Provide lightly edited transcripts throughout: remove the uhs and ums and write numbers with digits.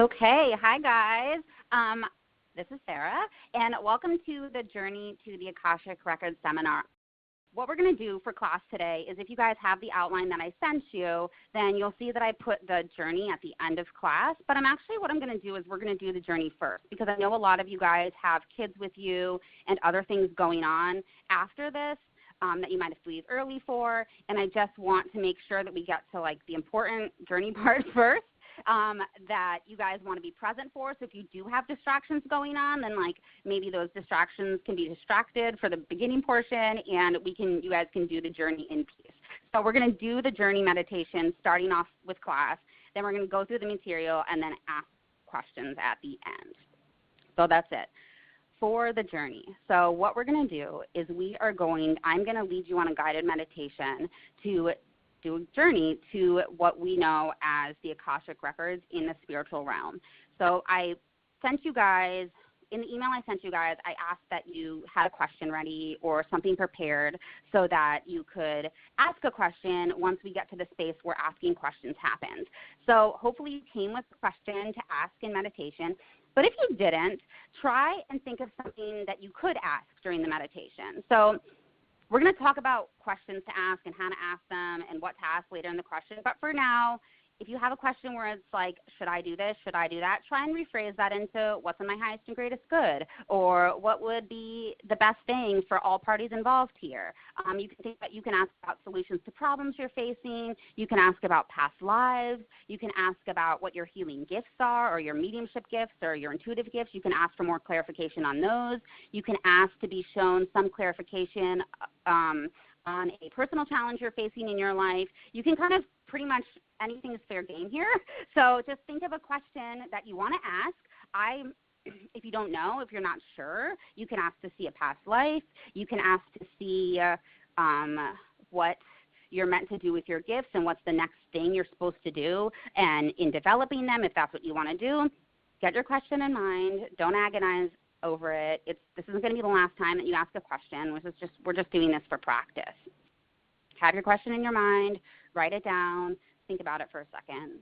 Okay, hi guys. This is Sarah, and welcome to the Journey to the Akashic Records seminar. What we're going to do for class today is if you guys have the outline that I sent you, then you'll see that I put the journey at the end of class. But what I'm going to do is we're going to do the journey first, because I know a lot of you guys have kids with you and other things going on after this that you might have to leave early for, and I just want to make sure that we get to like the important journey part first. That you guys want to be present for. So if you do have distractions going on, then like maybe those distractions can be distracted for the beginning portion, and you guys can do the journey in peace. So we're going to do the journey meditation starting off with class. Then we're going to go through the material and then ask questions at the end. So that's it for the journey. So what we're going to do is I'm going to lead you on a guided meditation to do a journey to what we know as the Akashic Records in the spiritual realm. So I sent you guys, in the email I sent you guys, I asked that you had a question ready or something prepared so that you could ask a question once we get to the space where asking questions happens. So hopefully you came with a question to ask in meditation. But if you didn't, try and think of something that you could ask during the meditation. So we're going to talk about questions to ask and how to ask them and what to ask later in the question. But for now, if you have a question where it's like, should I do this, should I do that, try and rephrase that into what's in my highest and greatest good, or what would be the best thing for all parties involved here. You can ask about solutions to problems you're facing. You can ask about past lives. You can ask about what your healing gifts are, or your mediumship gifts, or your intuitive gifts. You can ask for more clarification on those. You can ask to be shown some clarification on a personal challenge you're facing in your life. You can kind of pretty much anything is fair game here. So just think of a question that you want to ask. If you don't know, if you're not sure, you can ask to see a past life. You can ask to see what you're meant to do with your gifts and what's the next thing you're supposed to do. And in developing them, if that's what you want to do, get your question in mind. Don't agonize over it. This isn't going to be the last time that you ask a question. We're just doing this for practice. Have your question in your mind. Write it down. Think about it for a second.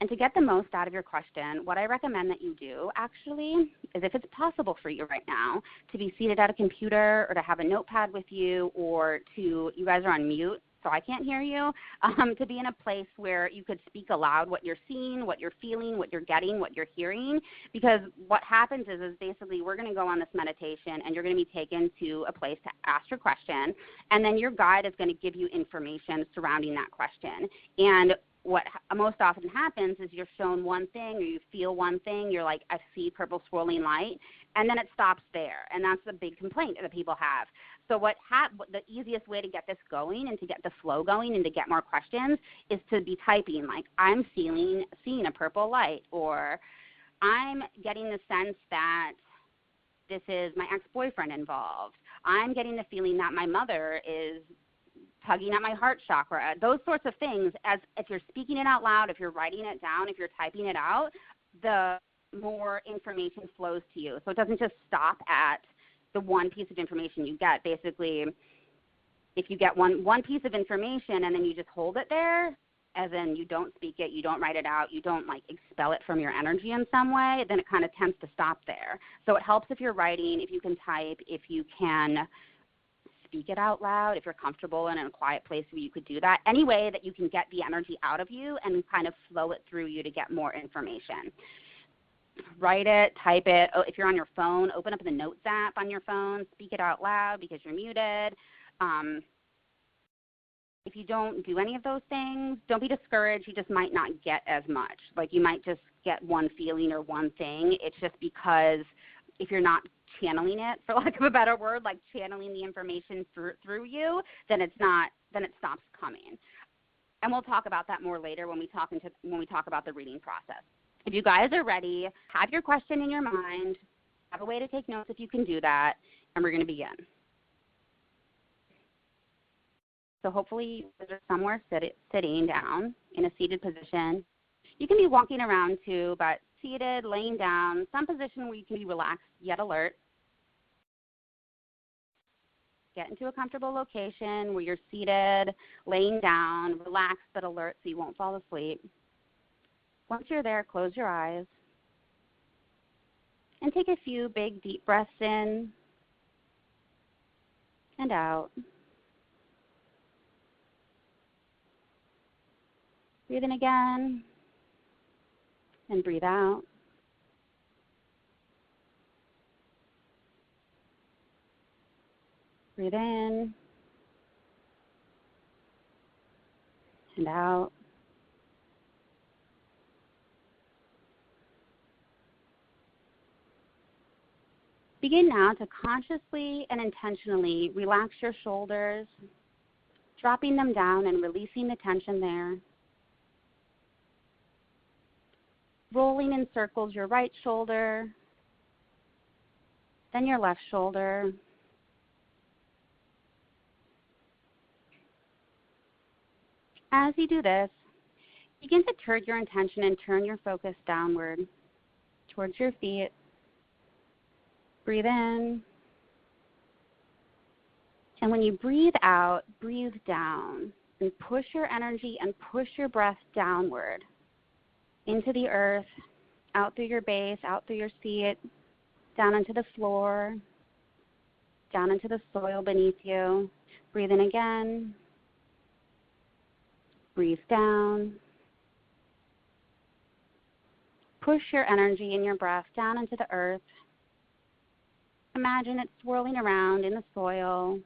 And to get the most out of your question, what I recommend that you do actually is, if it's possible for you right now, to be seated at a computer or to have a notepad with you, or you guys are on mute, so I can't hear you, to be in a place where you could speak aloud what you're seeing, what you're feeling, what you're getting, what you're hearing. Because what happens is basically we're going to go on this meditation and you're going to be taken to a place to ask your question, and then your guide is going to give you information surrounding that question. And what most often happens is you're shown one thing, or you feel one thing, you're like, I see purple swirling light, and then it stops there. And that's the big complaint that people have. So the easiest way to get this going and to get the flow going and to get more questions is to be typing, like, I'm seeing a purple light, or I'm getting the sense that this is my ex-boyfriend involved. I'm getting the feeling that my mother is tugging at my heart chakra. Those sorts of things, if you're speaking it out loud, if you're writing it down, if you're typing it out, the more information flows to you. So it doesn't just stop at the one piece of information you get. Basically, if you get one piece of information and then you just hold it there, as in you don't speak it, you don't write it out, you don't like expel it from your energy in some way, then it kind of tends to stop there. So it helps if you're writing, if you can type, if you can speak it out loud, if you're comfortable and in a quiet place where you could do that. Any way that you can get the energy out of you and kind of flow it through you to get more information. Write it, type it. If you're on your phone, open up the Notes app on your phone, speak it out loud because you're muted. If you don't do any of those things, don't be discouraged. You just might not get as much. Like, you might just get one feeling or one thing. It's just because if you're not channeling it, for lack of a better word, like channeling the information through you, then it stops coming. And we'll talk about that more later when we talk about the reading process. If you guys are ready, have your question in your mind, have a way to take notes if you can do that, and we're going to begin. So hopefully you're somewhere sitting down in a seated position. You can be walking around too, but seated, laying down, some position where you can be relaxed yet alert. Get into a comfortable location where you're seated, laying down, relaxed but alert so you won't fall asleep. Once you're there, close your eyes and take a few big, deep breaths in and out. Breathe in again and breathe out. Breathe in and out. Begin now to consciously and intentionally relax your shoulders, dropping them down and releasing the tension there. Rolling in circles your right shoulder, then your left shoulder. As you do this, begin to turn your intention and turn your focus downward towards your feet. Breathe in. And when you breathe out, breathe down and push your energy and push your breath downward into the earth, out through your base, out through your seat, down into the floor, down into the soil beneath you. Breathe in again. Breathe down. Push your energy and your breath down into the earth. Imagine it swirling around in the soil,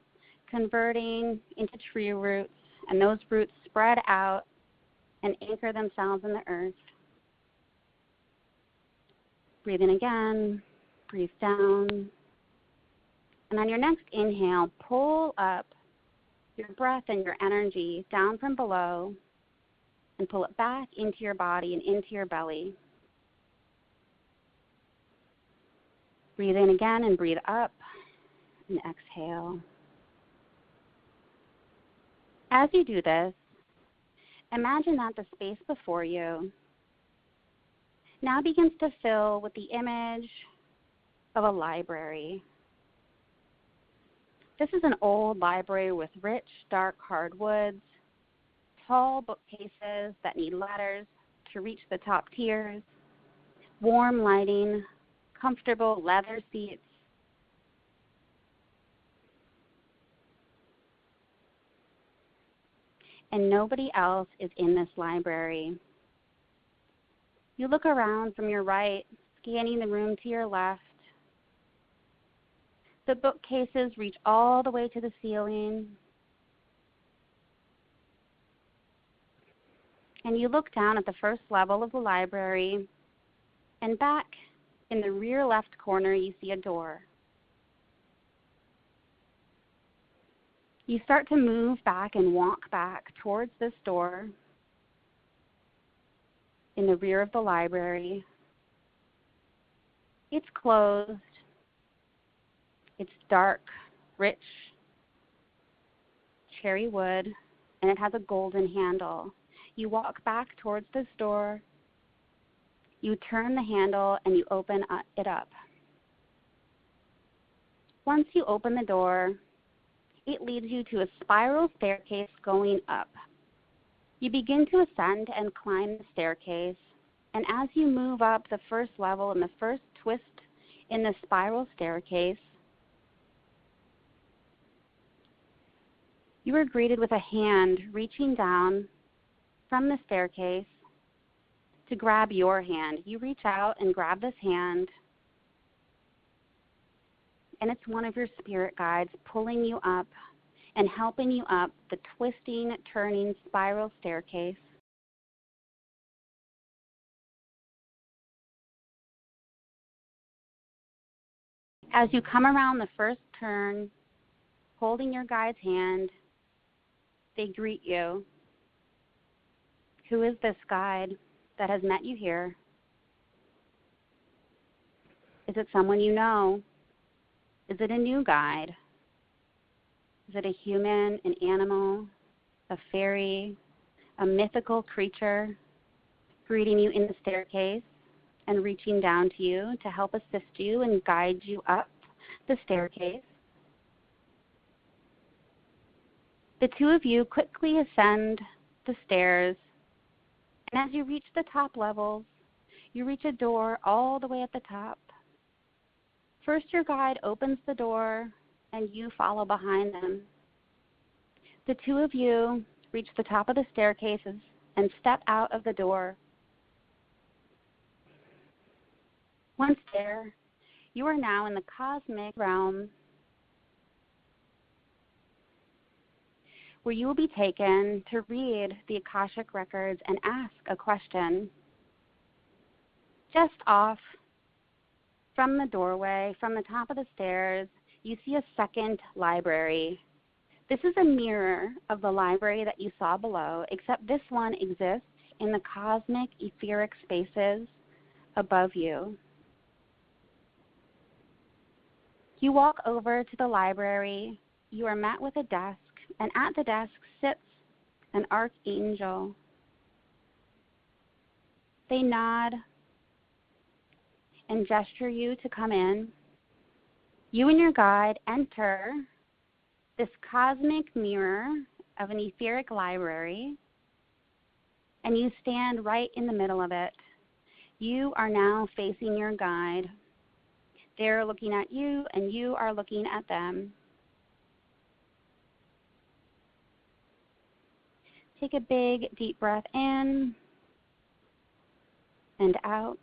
converting into tree roots, and those roots spread out and anchor themselves in the earth. Breathe in again, breathe down, and on your next inhale, pull up your breath and your energy down from below and pull it back into your body and into your belly. Breathe in again and breathe up and exhale. As you do this, imagine that the space before you now begins to fill with the image of a library. This is an old library with rich, dark hardwoods, tall bookcases that need ladders to reach the top tiers, warm lighting, comfortable leather seats. And nobody else is in this library. You look around from your right, scanning the room to your left. The bookcases reach all the way to the ceiling. And you look down at the first level of the library, and back in the rear left corner, you see a door. You start to move back and walk back towards this door in the rear of the library. It's closed. It's dark, rich, cherry wood, and it has a golden handle. You walk back towards this door. You turn the handle and you open it up. Once you open the door, it leads you to a spiral staircase going up. You begin to ascend and climb the staircase, and as you move up the first level and the first twist in the spiral staircase, you are greeted with a hand reaching down from the staircase to grab your hand. You reach out and grab this hand, and it's one of your spirit guides pulling you up and helping you up the twisting, turning spiral staircase. As you come around the first turn, holding your guide's hand, they greet you. Who is this guide that has met you here? Is it someone you know? Is it a new guide? Is it a human, an animal, a fairy, a mythical creature greeting you in the staircase and reaching down to you to help assist you and guide you up the staircase? The two of you quickly ascend the stairs And as you reach the top levels, you reach a door all the way at the top. First, your guide opens the door, and you follow behind them. The two of you reach the top of the staircases and step out of the door. Once there, you are now in the cosmic realm, where you will be taken to read the Akashic records and ask a question. Just off from the doorway, from the top of the stairs, you see a second library. This is a mirror of the library that you saw below, except this one exists in the cosmic etheric spaces above you. You walk over to the library. You are met with a desk, and at the desk sits an archangel. They nod and gesture you to come in. You and your guide enter this cosmic mirror of an etheric library, and you stand right in the middle of it. You are now facing your guide. They're looking at you, and you are looking at them. Take a big, deep breath in and out.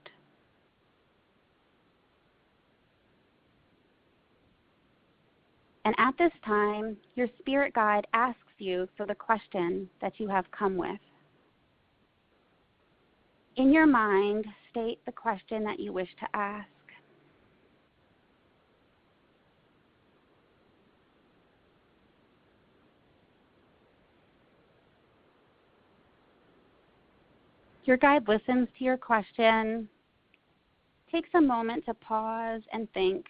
And at this time, your spirit guide asks you for the question that you have come with. In your mind, state the question that you wish to ask. Your guide listens to your question, takes a moment to pause and think,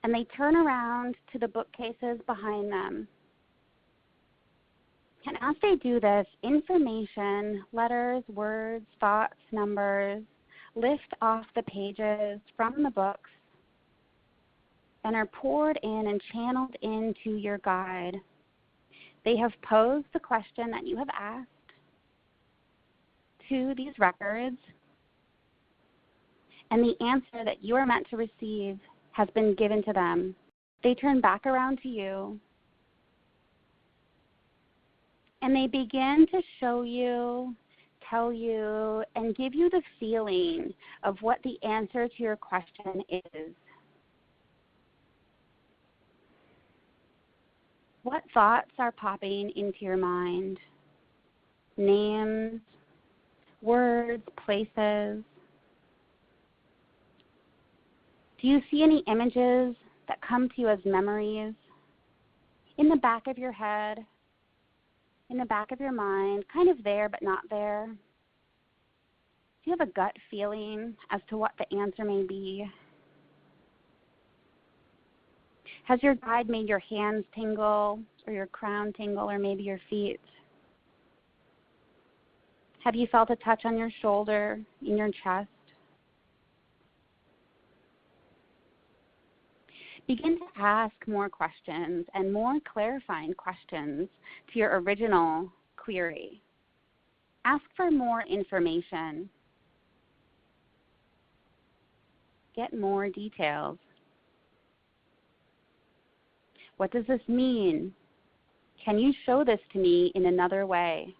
and they turn around to the bookcases behind them. And as they do this, information, letters, words, thoughts, numbers, lift off the pages from the books and are poured in and channeled into your guide. They have posed the question that you have asked to these records, and the answer that you are meant to receive has been given to them. They turn back around to you, and they begin to show you, tell you, and give you the feeling of what the answer to your question is. What thoughts are popping into your mind? Names, words, places. Do you see any images that come to you as memories in the back of your head, in the back of your mind, kind of there but not there? Do you have a gut feeling as to what the answer may be? Has your guide made your hands tingle or your crown tingle or maybe your feet? Have you felt a touch on your shoulder, in your chest? Begin to ask more questions and more clarifying questions to your original query. Ask for more information. Get more details. What does this mean? Can you show this to me in another way?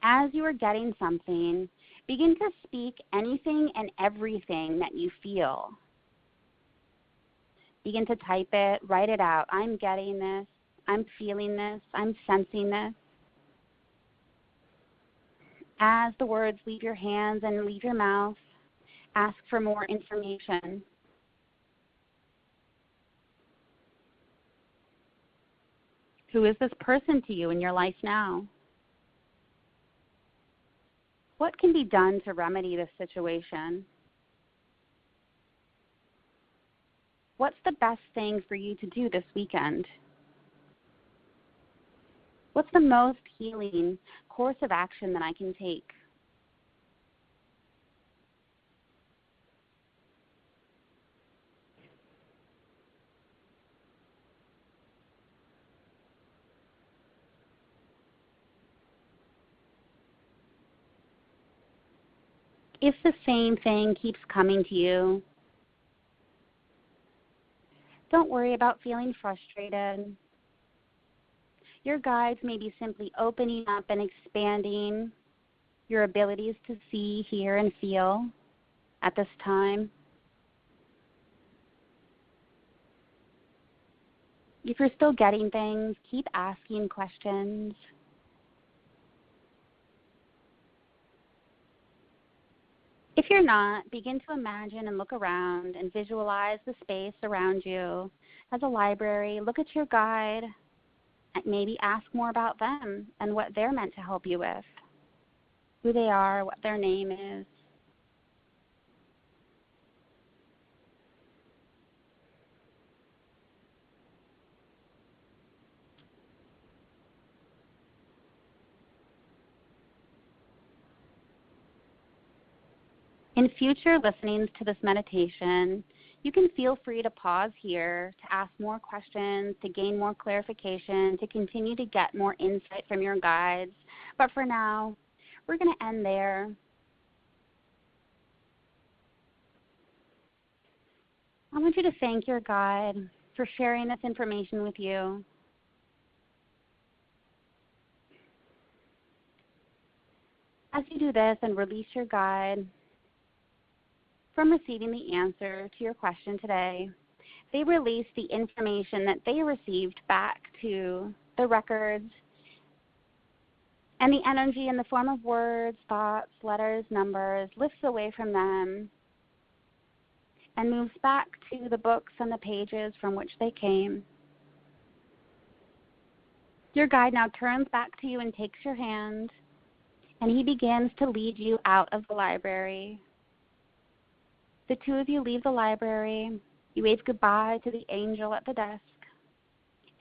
As you are getting something, begin to speak anything and everything that you feel. Begin to type it, write it out. I'm getting this. I'm feeling this. I'm sensing this. As the words leave your hands and leave your mouth, ask for more information. Who is this person to you in your life now? What can be done to remedy this situation? What's the best thing for you to do this weekend? What's the most healing course of action that I can take? If the same thing keeps coming to you, don't worry about feeling frustrated. Your guides may be simply opening up and expanding your abilities to see, hear, and feel at this time. If you're still getting things, keep asking questions. If you're not, begin to imagine and look around and visualize the space around you as a library. Look at your guide and maybe ask more about them and what they're meant to help you with, who they are, what their name is. In future listenings to this meditation, you can feel free to pause here to ask more questions, to gain more clarification, to continue to get more insight from your guides. But for now, we're going to end there. I want you to thank your guide for sharing this information with you. As you do this and release your guide from receiving the answer to your question today, they release the information that they received back to the records, and the energy in the form of words, thoughts, letters, numbers lifts away from them and moves back to the books and the pages from which they came. Your guide now turns back to you and takes your hand, and he begins to lead you out of the library. The two of you leave the library. You wave goodbye to the angel at the desk,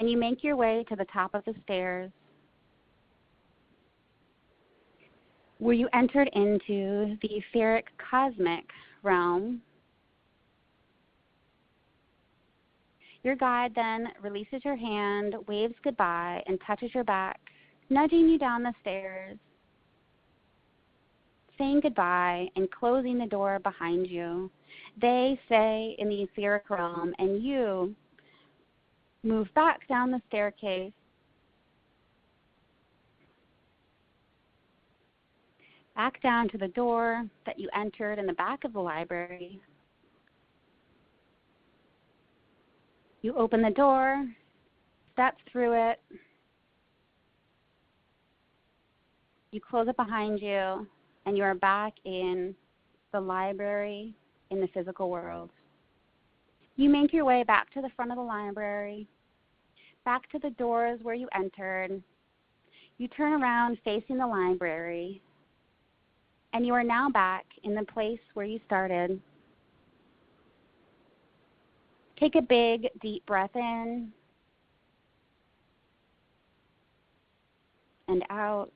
and you make your way to the top of the stairs, where you entered into the etheric cosmic realm. Your guide then releases your hand, waves goodbye, and touches your back, nudging you down the stairs, saying goodbye and closing the door behind you. They say in the etheric realm, and you move back down the staircase, back down to the door that you entered in the back of the library. You open the door, step through it, you close it behind you, and you are back in the library in the physical world. You make your way back to the front of the library, back to the doors where you entered. You turn around facing the library, and you are now back in the place where you started. Take a big, deep breath in and out.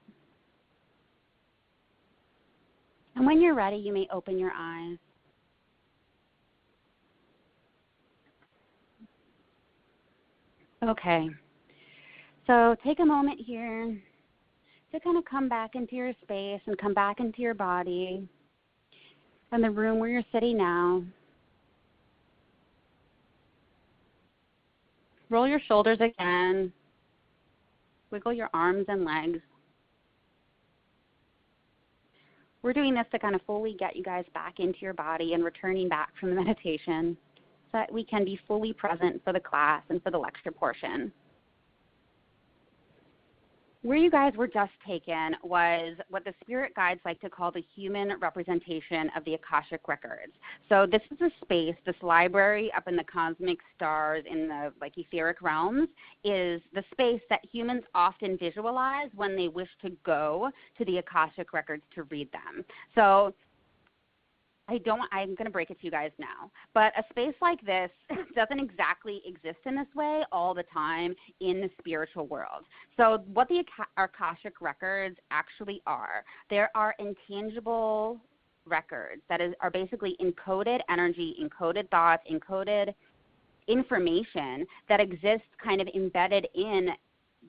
And when you're ready, you may open your eyes. Okay, so take a moment here to kind of come back into your space and come back into your body and the room where you're sitting now. Roll your shoulders again. Wiggle your arms and legs. We're doing this to kind of fully get you guys back into your body and returning back from the meditation so that we can be fully present for the class and for the lecture portion. Where you guys were just taken was what the spirit guides like to call the human representation of the Akashic records. So this is a space, this library up in the cosmic stars in the etheric realms is the space that humans often visualize when they wish to go to the Akashic records to read them. So I'm going to break it to you guys now, but a space like this doesn't exactly exist in this way all the time in the spiritual world. So what the Akashic records actually are, there are intangible records that are basically encoded energy, encoded thoughts, encoded information that exists kind of embedded in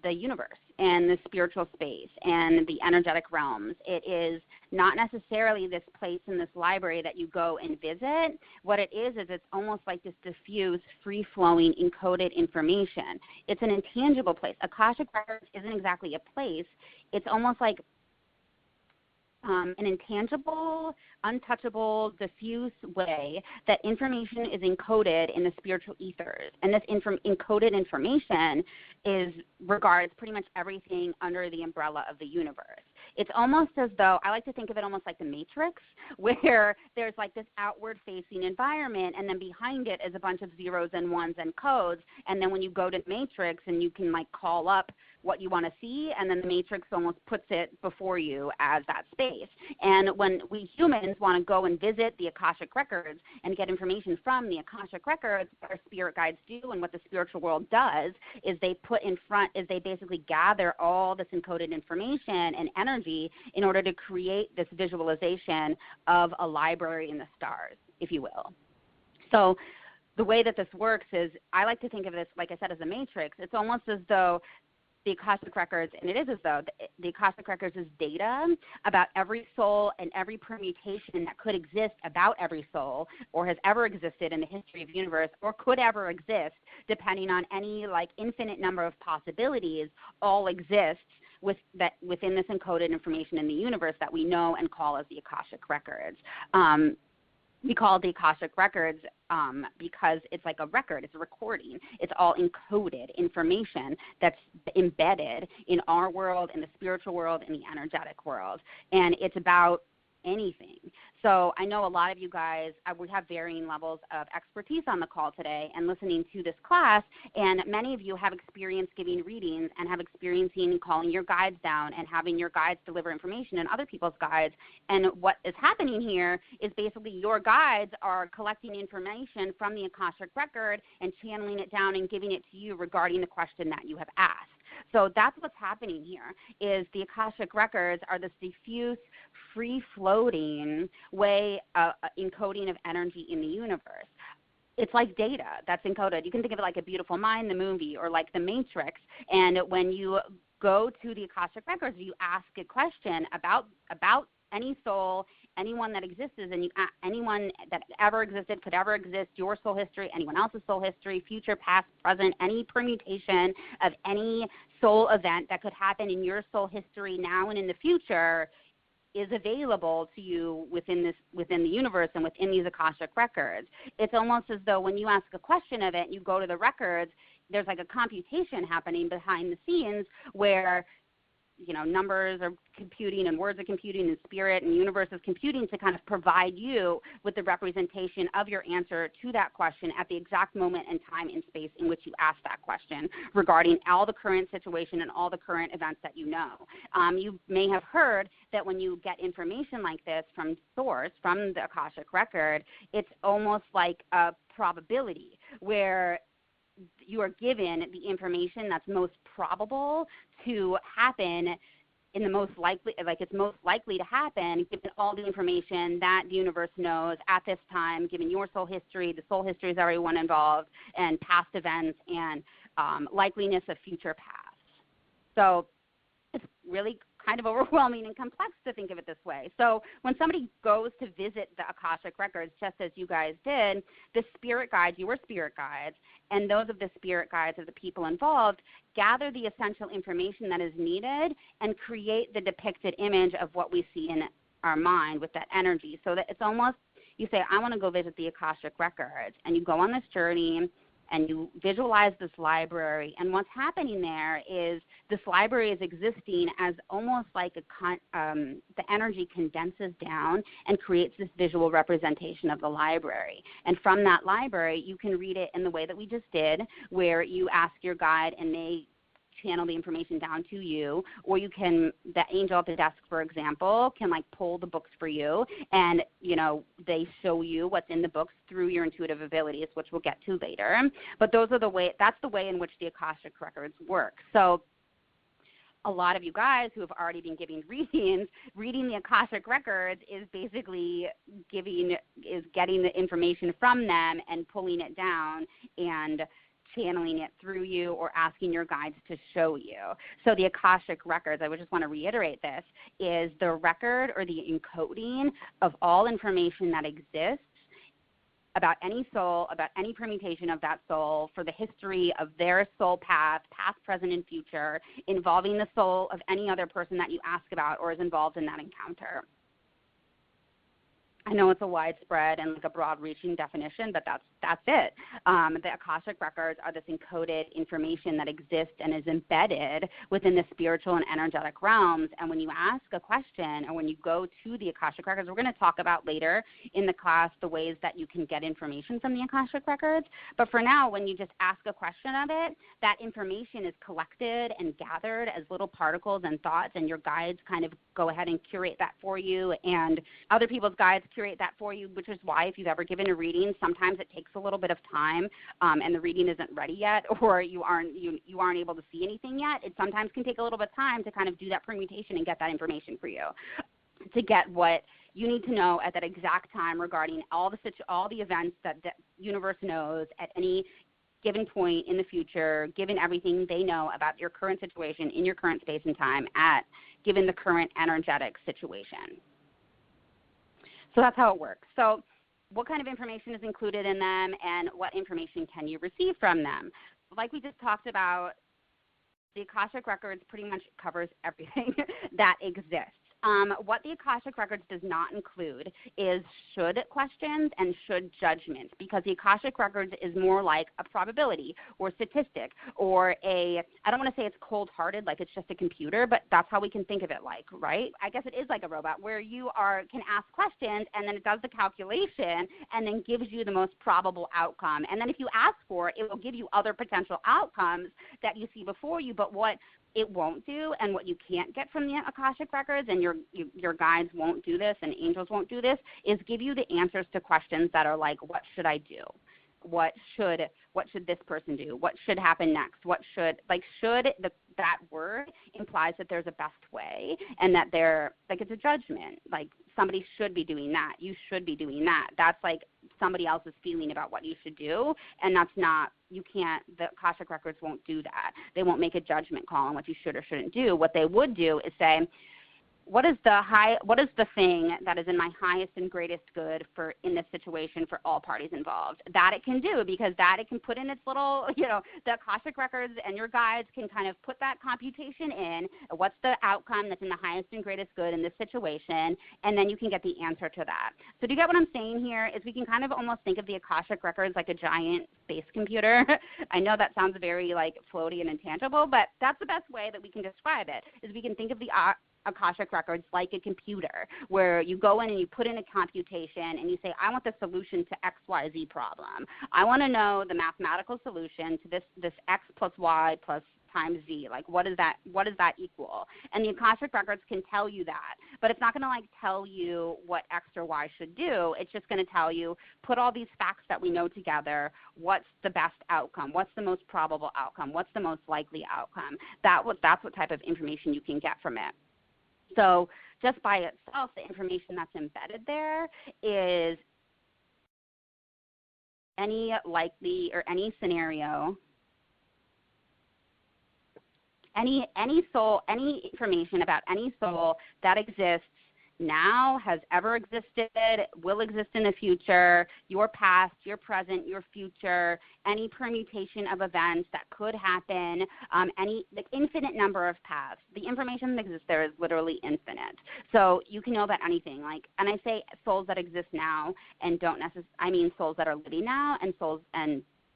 the universe and the spiritual space and the energetic realms. It is not necessarily this place in this library that you go and visit. What it is it's almost like this diffuse, free-flowing, encoded information. It's an intangible place. Akashic Records isn't exactly a place. It's almost like an intangible, untouchable, diffuse way that information is encoded in the spiritual ethers. And this encoded information regards pretty much everything under the umbrella of the universe. It's almost as though, I like to think of it almost like the Matrix, where there's like this outward-facing environment, and then behind it is a bunch of zeros and ones and codes. And then when you go to the Matrix, and you can like call up what you want to see, and then the Matrix almost puts it before you as that space. And when we humans want to go and visit the Akashic Records and get information from the Akashic Records, what our spirit guides do and what the spiritual world does is they basically gather all this encoded information and energy in order to create this visualization of a library in the stars, if you will. So the way that this works is, I like to think of this, like I said, as a matrix. It's almost as though the Akashic Records, and it is as though the Akashic Records is data about every soul and every permutation that could exist about every soul, or has ever existed in the history of the universe, or could ever exist, depending on any like infinite number of possibilities, all exists within this encoded information in the universe that we know and call as the Akashic Records. We call it the Akashic Records because it's like a record. It's a recording. It's all encoded information that's embedded in our world, in the spiritual world, in the energetic world. And it's about anything. So I know a lot of you guys, we have varying levels of expertise on the call today and listening to this class, and many of you have experience giving readings and have experiencing calling your guides down and having your guides deliver information in other people's guides. And what is happening here is basically your guides are collecting information from the Akashic Record and channeling it down and giving it to you regarding the question that you have asked. So that's what's happening here, is the Akashic Records are this diffuse, free-floating way encoding of energy in the universe. It's like data that's encoded. You can think of it like A Beautiful Mind, the movie, or like the Matrix. And when you go to the Akashic Records, you ask a question about any soul, anyone that exists, and anyone that ever existed, could ever exist, your soul history, anyone else's soul history, future, past, present, any permutation of any soul event that could happen in your soul history now and in the future is available to you within the universe and within these Akashic Records. It's almost as though when you ask a question of it, you go to the records, there's like a computation happening behind the scenes where numbers are computing and words are computing and spirit and universe is computing to kind of provide you with the representation of your answer to that question at the exact moment and time and space in which you ask that question regarding all the current situation and all the current events that you know. You may have heard that when you get information like this from source, from the Akashic Record, it's almost like a probability where you are given the information that's most probable to happen in the most likely, like it's most likely to happen given all the information that the universe knows at this time, given your soul history, the soul history of everyone involved, and past events and likeliness of future paths. So it's really kind of overwhelming and complex to think of it this way. So when somebody goes to visit the Akashic Records, just as you guys did, the spirit guides, your spirit guides, and those of the spirit guides of the people involved gather the essential information that is needed and create the depicted image of what we see in our mind with that energy. So that it's almost, you say, I want to go visit the Akashic Records, and you go on this journey and you visualize this library, and what's happening there is this library is existing as almost like the energy condenses down and creates this visual representation of the library. And from that library, you can read it in the way that we just did, where you ask your guide and they channel the information down to you, or you can, the angel at the desk, for example, can like pull the books for you, and they show you what's in the books through your intuitive abilities, which we'll get to later. But that's the way in which the Akashic Records work. So a lot of you guys who have already been giving readings, reading the Akashic Records is basically getting the information from them and pulling it down and channeling it through you or asking your guides to show you. So the Akashic records, I would just want to reiterate this, is the record or the encoding of all information that exists about any soul, about any permutation of that soul, for the history of their soul path, past, present, and future, involving the soul of any other person that you ask about or is involved in that encounter. I know it's a widespread and like a broad-reaching definition, but that's it. The Akashic records are this encoded information that exists and is embedded within the spiritual and energetic realms. And when you ask a question or when you go to the Akashic records, we're going to talk about later in the class the ways that you can get information from the Akashic records. But for now, when you just ask a question of it, that information is collected and gathered as little particles and thoughts, and your guides kind of go ahead and curate that for you, and other people's guides curate that for you, which is why if you've ever given a reading, sometimes it takes a little bit of time and the reading isn't ready yet, or you aren't able to see anything yet. It sometimes can take a little bit of time to kind of do that permutation and get that information for you, to get what you need to know at that exact time regarding all the events that the universe knows at any given point in the future, given everything they know about your current situation in your current space and time, given the current energetic situation. So that's how it works. So what kind of information is included in them, and what information can you receive from them? Like we just talked about, the Akashic records pretty much covers everything that exists. What the Akashic records does not include is should questions and should judgments, because the Akashic records is more like a probability or statistic, or I don't want to say it's cold-hearted like it's just a computer, but that's how we can think of it like, right? I guess it is like a robot where you can ask questions and then it does the calculation and then gives you the most probable outcome. And then if you ask for it, it will give you other potential outcomes that you see before you, but what it won't do, and what you can't get from the Akashic records, and your guides won't do this and angels won't do this, is give you the answers to questions that are like, what should I do? What should this person do? What should happen next? That word implies that there's a best way, and that it's a judgment. Like, somebody should be doing that. You should be doing that. That's like somebody else's feeling about what you should do, and the Akashic records won't do that. They won't make a judgment call on what you should or shouldn't do. What they would do is say, what is the thing that is in my highest and greatest good in this situation for all parties involved? That it can do, because that it can put in its little, the Akashic records and your guides can kind of put that computation in. What's the outcome that's in the highest and greatest good in this situation? And then you can get the answer to that. So do you get what I'm saying here? Is we can kind of almost think of the Akashic records like a giant space computer. I know that sounds very like floaty and intangible, but that's the best way that we can describe it, is we can think of the Akashic records like a computer, where you go in and you put in a computation and you say, I want the solution to XYZ problem. I want to know the mathematical solution to this X plus Y plus times Z. Like, what does that equal? And the Akashic records can tell you that, but it's not going to like tell you what X or Y should do. It's just going to tell you, put all these facts that we know together. What's the best outcome? What's the most probable outcome? What's the most likely outcome? That's what type of information you can get from it. So just by itself, the information that's embedded there is any likely or any scenario, any soul, any information about any soul that exists now, has ever existed, will exist in the future, your past, your present, your future, any permutation of events that could happen, the infinite number of paths. The information that exists there is literally infinite. So you can know about anything. And I say souls that exist now and don't necessarily, I mean souls that are living now, and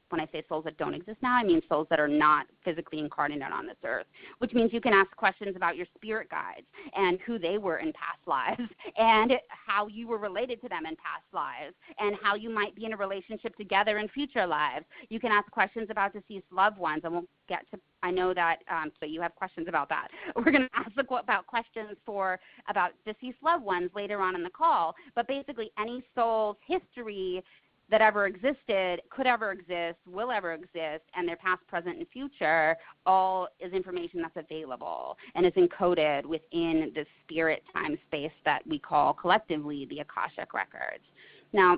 when I say souls that don't exist now, I mean souls that are not physically incarnated on this earth, which means you can ask questions about your spirit guides and who they were in past lives, and how you were related to them in past lives, and how you might be in a relationship together in future lives. You can ask questions about deceased loved ones, and we'll get to, I know that, so you have questions about that. We're going to ask about questions about deceased loved ones later on in the call, but basically any soul's history that ever existed, could ever exist, will ever exist, and their past, present, and future, all is information that's available and is encoded within the spirit time space that we call collectively the Akashic records. Now,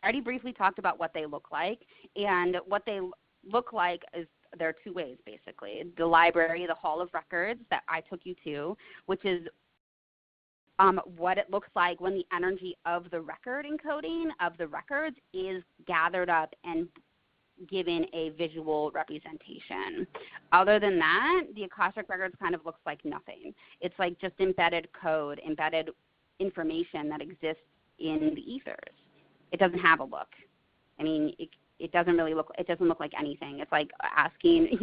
I already briefly talked about what they look like, and what they look like is there are two ways, basically. The library, the Hall of Records that I took you to, which is what it looks like when the energy of the record encoding of the records is gathered up and given a visual representation. Other than that, the Akashic Records kind of looks like nothing. It's like just embedded code, embedded information that exists in the ethers. It doesn't have a look. I mean, it doesn't look like anything. It's like asking,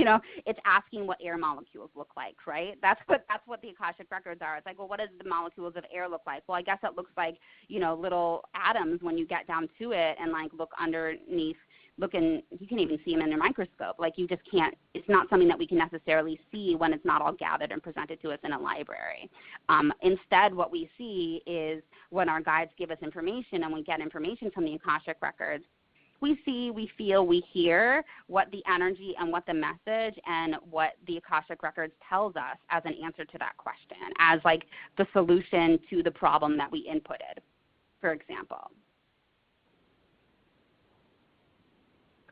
it's asking what air molecules look like, right? That's what the Akashic Records are. It's like, well, what does the molecules of air look like? Well, I guess it looks like, little atoms when you get down to it and like look underneath, you can even see them in a microscope. Like you just can't, it's not something that we can necessarily see when it's not all gathered and presented to us in a library. Instead, what we see is when our guides give us information and we get information from the Akashic Records, we see, we feel, we hear what the energy and what the message and what the Akashic Records tells us as an answer to that question, as like the solution to the problem that we inputted, for example.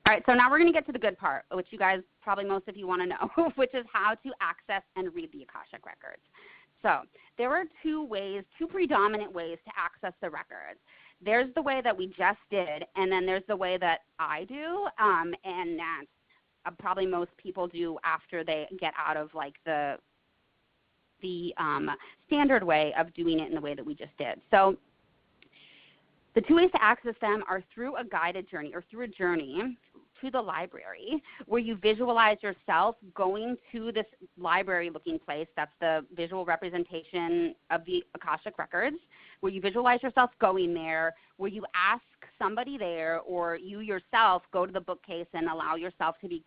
All right, so now we're going to get to the good part, which you guys, probably most of you want to know, which is how to access and read the Akashic Records. So there are two predominant ways to access the records. There's the way that we just did, and then there's the way that I do, and that probably most people do after they get out of like the standard way of doing it in the way that we just did. So the two ways to access them are through a guided journey or through a journey to the library where you visualize yourself going to this library-looking place. That's the visual representation of the Akashic Records, where you visualize yourself going there, where you ask somebody there or you yourself go to the bookcase and allow yourself to be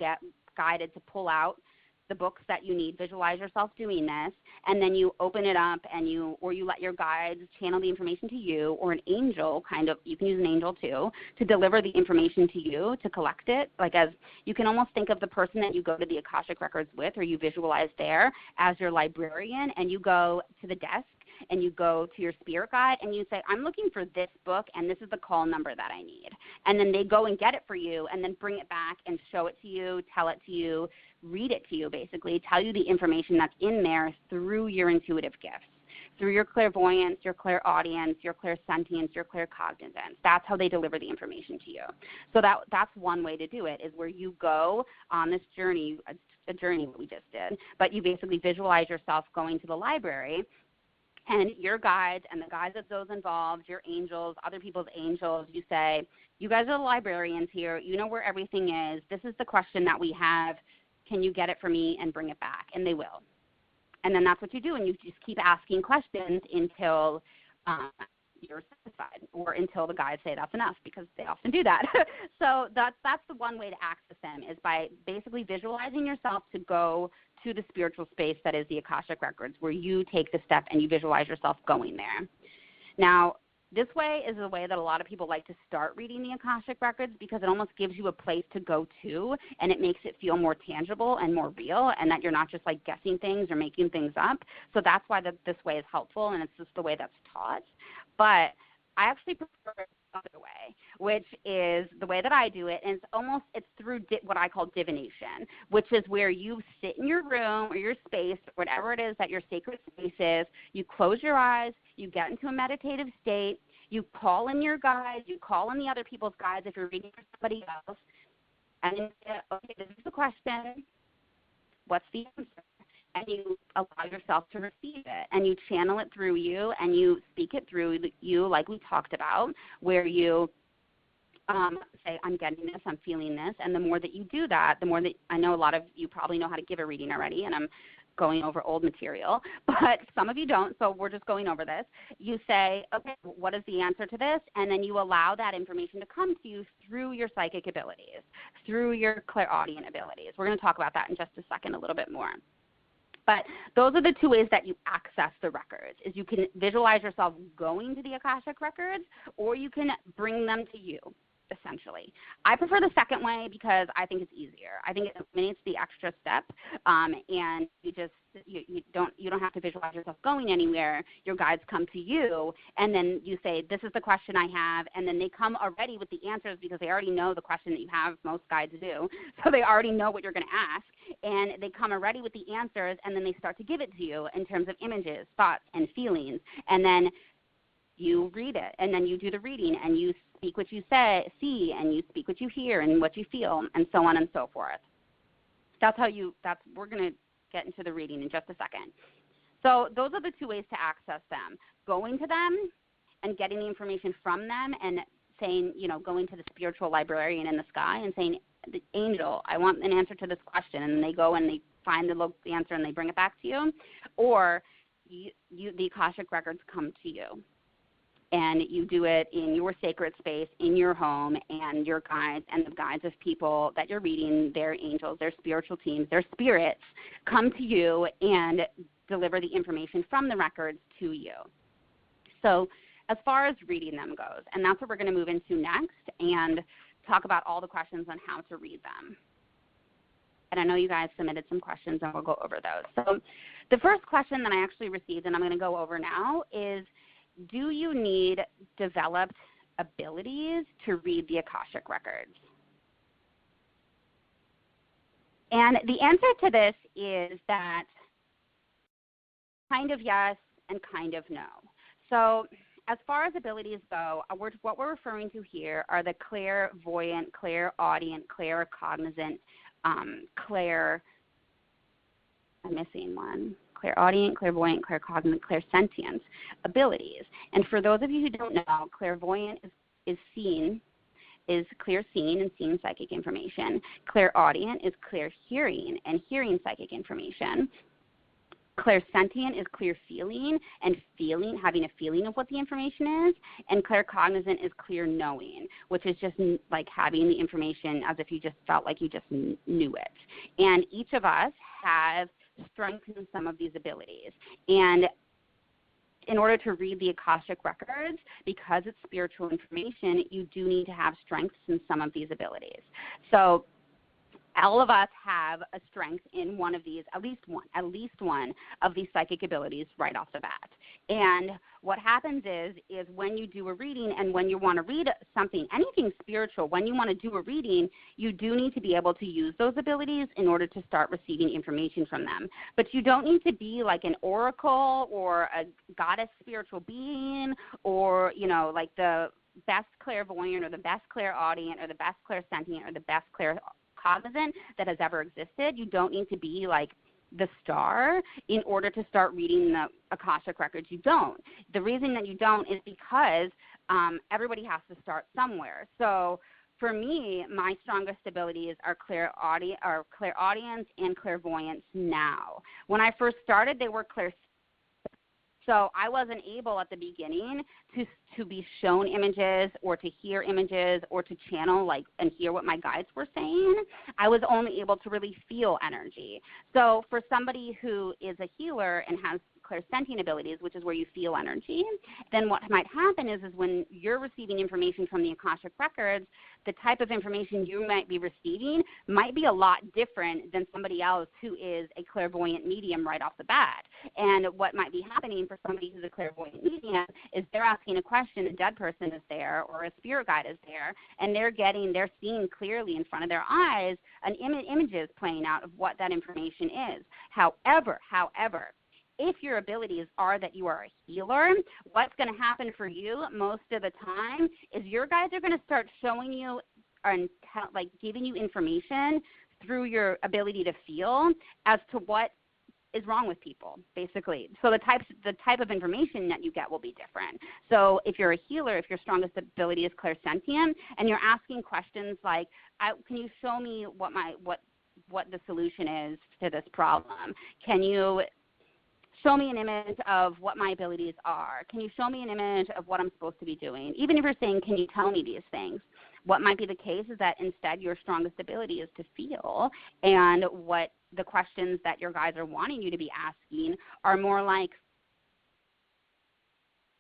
guided to pull out the books that you need. Visualize yourself doing this, and then you open it up and you let your guides channel the information to you, or an angel you can use an angel too, to deliver the information to you, to collect it. Like as you can almost think of the person that you go to the Akashic Records with or you visualize there as your librarian, and you go to the desk and you go to your spirit guide and you say, I'm looking for this book and this is the call number that I need. And then they go and get it for you and then bring it back and show it to you, tell it to you, read it to you basically, tell you the information that's in there through your intuitive gifts, through your clairvoyance, your clairaudience, your clairsentience, your claircognizance. That's how they deliver the information to you. So that's one way to do it, is where you go on this journey, a journey that we just did, but you basically visualize yourself going to the library, and your guides and the guides of those involved, your angels, other people's angels, you say, you guys are the librarians here. You know where everything is. This is the question that we have. Can you get it for me and bring it back? And they will. And then that's what you do, and you just keep asking questions until you're satisfied or until the guides say that's enough, because they often do that. So that's the one way to access them, is by basically visualizing yourself to go to the spiritual space that is the Akashic Records, where you take the step and you visualize yourself going there. Now, this way is the way that a lot of people like to start reading the Akashic Records, because it almost gives you a place to go to, and it makes it feel more tangible and more real, and that you're not just like guessing things or making things up. So that's why this way is helpful, and it's just the way that's taught. But I actually prefer the other way, which is the way that I do it, and it's through what I call divination, which is where you sit in your room or your space, whatever it is that your sacred space is, you close your eyes, you get into a meditative state, you call in your guides, you call in the other people's guides if you're reading for somebody else, and then you say, okay, this is the question, what's the answer? And you allow yourself to receive it, and you channel it through you, and you speak it through you, like we talked about, where you say, I'm getting this, I'm feeling this, and the more that you do that, the more that, I know a lot of you probably know how to give a reading already, and I'm going over old material, but some of you don't, so we're just going over this. You say, okay, what is the answer to this? And then you allow that information to come to you through your psychic abilities, through your clairaudient abilities. We're going to talk about that in just a second a little bit more. But those are the two ways that you access the records, is you can visualize yourself going to the Akashic Records, or you can bring them to you. essentially. I prefer the second way because I think it's easier. I think it eliminates the extra step, and you don't have to visualize yourself going anywhere. Your guides come to you, and then you say, this is the question I have, and then they come already with the answers because they already know the question that you have. Most guides do, so they already know what you're going to ask, and they come already with the answers, and then they start to give it to you in terms of images, thoughts, and feelings, and then you read it, and then you do the reading, and you speak what you see, and you speak what you hear and what you feel, and so on and so forth. We're going to get into the reading in just a second. So those are the two ways to access them: going to them and getting the information from them, and saying, going to the spiritual librarian in the sky and saying, the angel, I want an answer to this question, and they go and they find the answer and they bring it back to you, or the Akashic records come to you. And you do it in your sacred space, in your home, and your guides and the guides of people that you're reading, their angels, their spiritual teams, their spirits, come to you and deliver the information from the records to you. So as far as reading them goes, and that's what we're going to move into next and talk about all the questions on how to read them. And I know you guys submitted some questions, and we'll go over those. So the first question that I actually received, and I'm going to go over now, is, do you need developed abilities to read the Akashic records? And the answer to this is that kind of yes and kind of no. So as far as abilities go, what we're referring to here are the clairvoyant, clairaudient, claircognizant, I'm missing one. Clairaudient, clairvoyant, claircognizant, clairsentient abilities. And for those of you who don't know, clairvoyant is clear seeing and seeing psychic information. Clairaudient is clear hearing and hearing psychic information. Clairsentient is clear feeling and having a feeling of what the information is. And claircognizant is clear knowing, which is just like having the information as if you just felt like you just knew it. And each of us have strengthen some of these abilities. And in order to read the Akashic records, because it's spiritual information, you do need to have strengths in some of these abilities. So all of us have a strength in one of these, at least one of these psychic abilities right off the bat. And what happens is when you do a reading and when you want to read something, anything spiritual, when you want to do a reading, you do need to be able to use those abilities in order to start receiving information from them. But you don't need to be like an oracle or a goddess spiritual being or, like the best clairvoyant or the best clairaudient or the best clairsentient or the best claircognizant that has ever existed. You don't need to be like the star in order to start reading the Akashic records. You don't. The reason that you don't is because everybody has to start somewhere. So for me, my strongest abilities are clairaudience and clairvoyance now. When I first started, they were so I wasn't able at the beginning to be shown images or to hear images or to channel and hear what my guides were saying. I was only able to really feel energy. So for somebody who is a healer and has clairsentient abilities, which is where you feel energy, then what might happen is when you're receiving information from the Akashic records, the type of information you might be receiving might be a lot different than somebody else who is a clairvoyant medium right off the bat. And what might be happening for somebody who's a clairvoyant medium is they're asking a question, a dead person is there or a spirit guide is there, and they're seeing clearly in front of their eyes images playing out of what that information is. However, if your abilities are that you are a healer, what's going to happen for you most of the time is your guides are going to start showing you and giving you information through your ability to feel as to what is wrong with people, basically. So the type of information that you get will be different. So if you're a healer, if your strongest ability is clairsentient, and you're asking questions like, can you show me what the solution is to this problem? Can you show me an image of what my abilities are? Can you show me an image of what I'm supposed to be doing? Even if you're saying, can you tell me these things? What might be the case is that instead your strongest ability is to feel, and what the questions that your guides are wanting you to be asking are more like,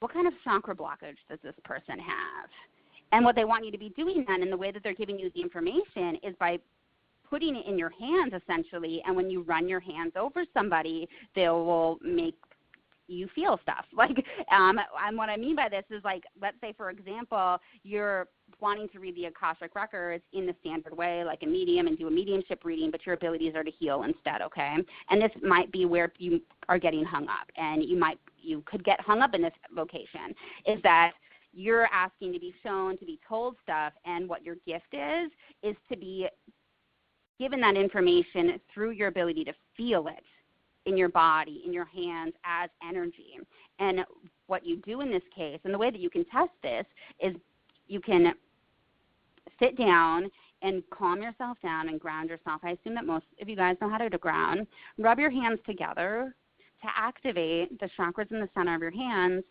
what kind of chakra blockage does this person have? And what they want you to be doing then, and the way that they're giving you the information, is by putting it in your hands, essentially. And when you run your hands over somebody, they will make you feel stuff. Like, and what I mean by this is, like, let's say, for example, you're wanting to read the Akashic records in the standard way, like a medium, and do a mediumship reading, but your abilities are to heal instead, okay? And this might be where you are getting hung up, and you could get hung up in this location, is that you're asking to be shown, to be told stuff, and what your gift is to be given that information through your ability to feel it in your body, in your hands, as energy. And what you do in this case, and the way that you can test this, is you can sit down and calm yourself down and ground yourself. I assume that most of you guys know how to ground. Rub your hands together to activate the chakras in the center of your hands.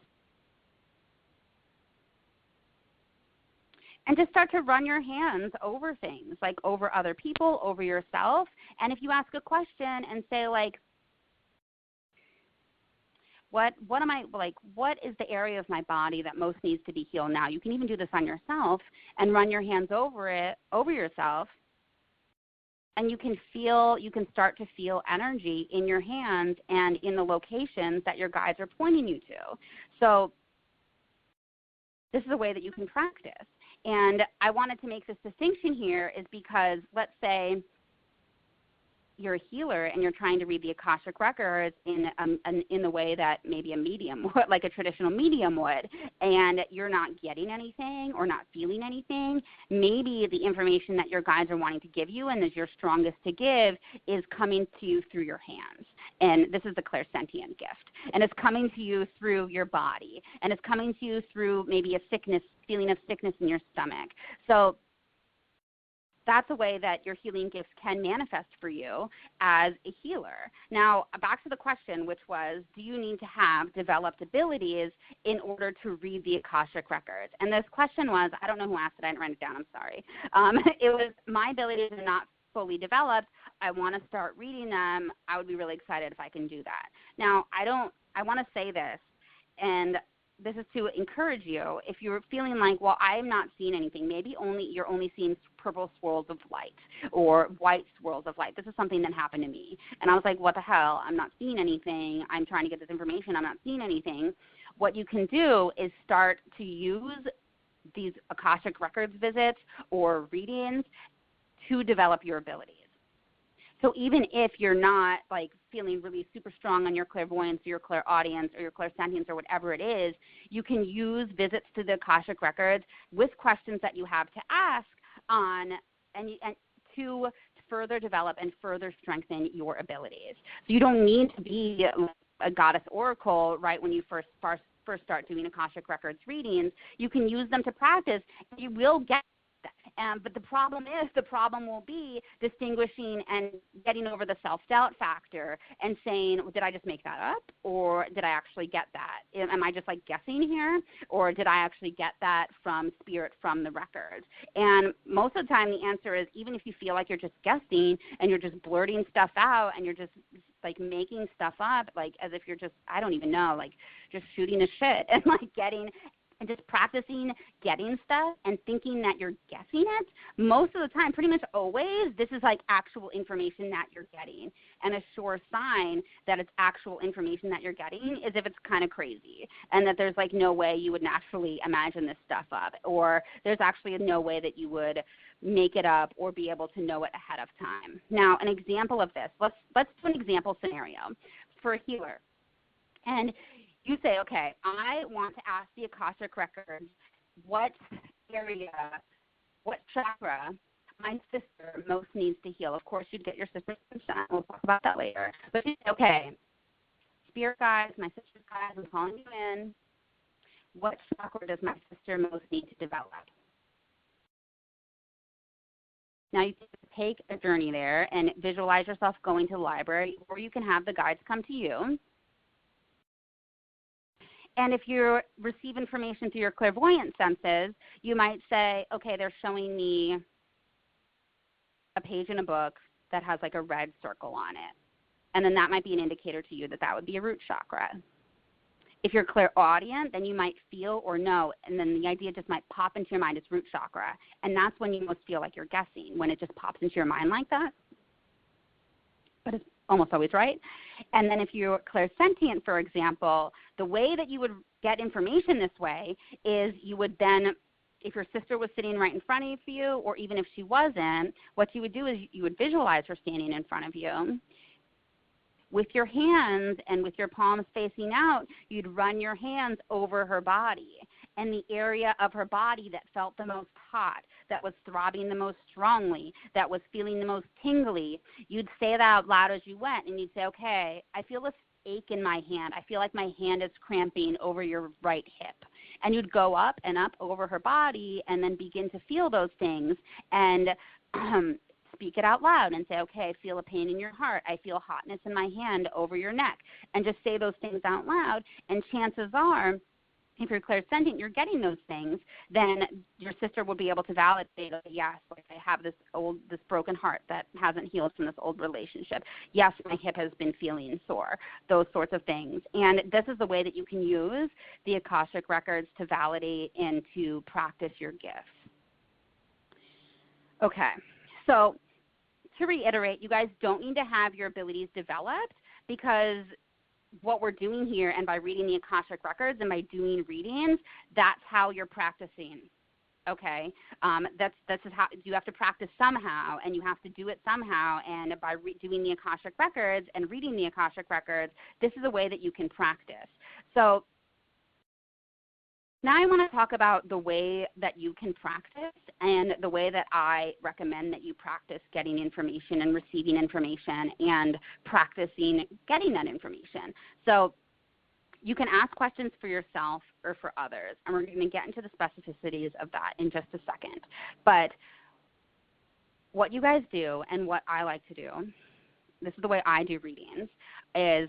And just start to run your hands over things, like over other people, over yourself. And if you ask a question and say, like, what is the area of my body that most needs to be healed now? You can even do this on yourself and run your hands over yourself. And you can start to feel energy in your hands and in the locations that your guides are pointing you to. So this is a way that you can practice. And I wanted to make this distinction here is because, let's say you're a healer and you're trying to read the Akashic records in the way that maybe a medium would, like a traditional medium would, and you're not getting anything or not feeling anything. Maybe the information that your guides are wanting to give you and is your strongest to give is coming to you through your hands. And this is the clairsentient gift. And it's coming to you through your body. And it's coming to you through maybe a feeling of sickness in your stomach. So that's a way that your healing gifts can manifest for you as a healer. Now, back to the question, which was, do you need to have developed abilities in order to read the Akashic records? And this question was, I don't know who asked it. I didn't write it down. I'm sorry. It was, my abilities are not fully developed. I want to start reading them. I would be really excited if I can do that. Now, I want to say this, and this is to encourage you. If you're feeling like, well, I'm not seeing anything, maybe you're only seeing purple swirls of light or white swirls of light. This is something that happened to me. And I was like, what the hell? I'm not seeing anything. I'm trying to get this information. I'm not seeing anything. What you can do is start to use these Akashic records visits or readings to develop your abilities. So even if you're not like feeling really super strong on your clairvoyance or your clairaudience or your clairsentience or whatever it is, you can use visits to the Akashic records with questions that you have to ask on and to further develop and further strengthen your abilities. So you don't need to be a goddess oracle right when you first start doing Akashic records readings. You can use them to practice. You will get but the problem will be distinguishing and getting over the self-doubt factor and saying, well, did I just make that up, or did I actually get that? Am I just like guessing here, or did I actually get that from spirit, from the records? And most of the time the answer is, even if you feel like you're just guessing and you're just blurting stuff out and you're just like making stuff up, like as if you're just, I don't even know, like just shooting the shit and like getting and just practicing getting stuff and thinking that you're guessing it, most of the time, pretty much always, this is like actual information that you're getting. And a sure sign that it's actual information that you're getting is if it's kind of crazy and that there's like no way you would naturally imagine this stuff up, or there's actually no way that you would make it up or be able to know it ahead of time. Now, an example of this, let's do an example scenario for a healer. And you say, okay, I want to ask the Akashic records what area, what chakra my sister most needs to heal. Of course, you'd get your sister's consent. We'll talk about that later. But you say, okay, spirit guides, my sister's guides, I'm calling you in. What chakra does my sister most need to develop? Now you can take a journey there and visualize yourself going to the library, or you can have the guides come to you. And if you receive information through your clairvoyant senses, you might say, okay, they're showing me a page in a book that has like a red circle on it. And then that might be an indicator to you that that would be a root chakra. If you're clairaudient, then you might feel or know, and then the idea just might pop into your mind. It's root chakra, and that's when you most feel like you're guessing, when it just pops into your mind like that. But it's almost always right. And then if you're clairsentient, for example, the way that you would get information this way is you would then, if your sister was sitting right in front of you, or even if she wasn't, what you would do is you would visualize her standing in front of you. With your hands and with your palms facing out, you'd run your hands over her body, and the area of her body that felt the most hot, that was throbbing the most strongly, that was feeling the most tingly, you'd say that out loud as you went, and you'd say, okay, I feel this ache in my hand. I feel like my hand is cramping over your right hip. And you'd go up and up over her body and then begin to feel those things and speak it out loud and say, okay, I feel a pain in your heart. I feel hotness in my hand over your neck. And just say those things out loud, and chances are, if you're clairsentient, you're getting those things, then your sister will be able to validate, yes, like I have this broken heart that hasn't healed from this old relationship. Yes, my hip has been feeling sore, those sorts of things. And this is the way that you can use the Akashic records to validate and to practice your gifts. Okay, so to reiterate, you guys don't need to have your abilities developed, because what we're doing here, and by reading the Akashic records and by doing readings, that's how you're practicing. Okay, that's how you have to practice somehow, and you have to do it somehow. And by doing the Akashic records and reading the Akashic records, this is a way that you can practice. So now I want to talk about the way that you can practice, and the way that I recommend that you practice getting information and receiving information and practicing getting that information. So you can ask questions for yourself or for others, and we're going to get into the specificities of that in just a second. But what you guys do, and what I like to do, this is the way I do readings, is,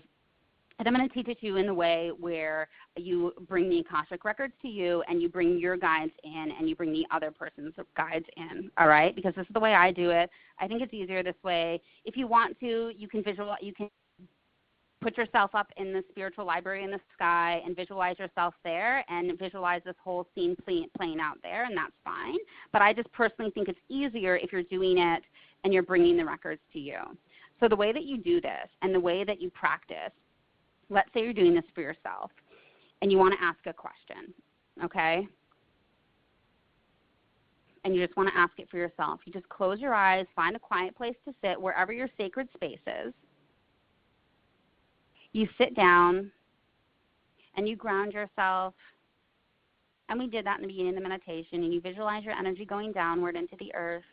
and I'm going to teach it to you in the way where you bring the Akashic records to you, and you bring your guides in, and you bring the other person's guides in, all right? Because this is the way I do it. I think it's easier this way. If you want to, you can put yourself up in the spiritual library in the sky and visualize yourself there, and visualize this whole scene playing out there, and that's fine. But I just personally think it's easier if you're doing it and you're bringing the records to you. So the way that you do this and the way that you practice, let's say you're doing this for yourself and you want to ask a question, okay? And you just want to ask it for yourself. You just close your eyes, find a quiet place to sit, wherever your sacred space is. You sit down and you ground yourself. And we did that in the beginning of the meditation. And you visualize your energy going downward into the earth.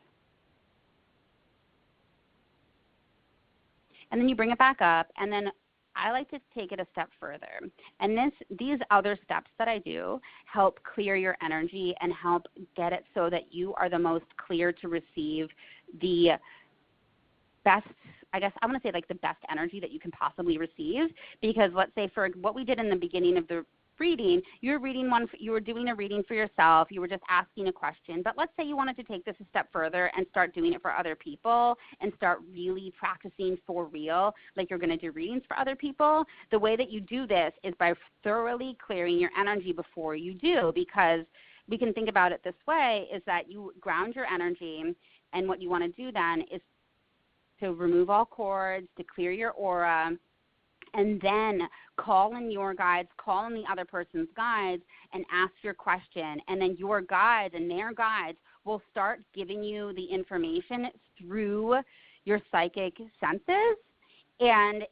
And then you bring it back up, and then I like to take it a step further. And these other steps that I do help clear your energy and help get it so that you are the most clear to receive the best, I guess I want to say like the best energy that you can possibly receive. Because let's say for what we did in the beginning of the reading, you were doing a reading for yourself, you were just asking a question, but let's say you wanted to take this a step further and start doing it for other people and start really practicing for real, like you're going to do readings for other people. The way that you do this is by thoroughly clearing your energy before you do, because we can think about it this way, is that you ground your energy, and what you want to do then is to remove all cords, to clear your aura, and then call in your guides, call in the other person's guides, and ask your question. And then your guides and their guides will start giving you the information through your psychic senses. And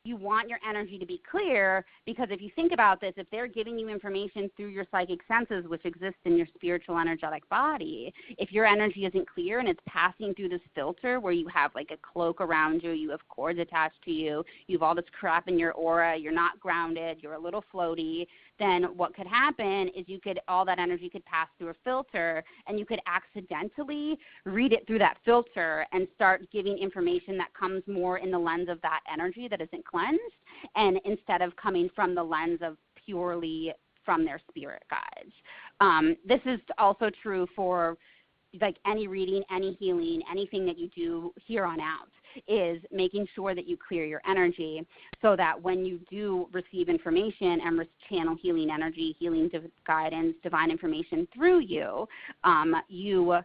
you want your energy to be clear, because if you think about this, if they're giving you information through your psychic senses, which exist in your spiritual energetic body, if your energy isn't clear and it's passing through this filter where you have like a cloak around you, you have cords attached to you, you have all this crap in your aura, you're not grounded, you're a little floaty, then what could happen is all that energy could pass through a filter, and you could accidentally read it through that filter and start giving information that comes more in the lens of that energy that isn't cleansed, and instead of coming from the lens of purely from their spirit guides. This is also true for like any reading, any healing, anything that you do here on out is making sure that you clear your energy so that when you do receive information and channel healing energy, healing guidance, divine information through you, you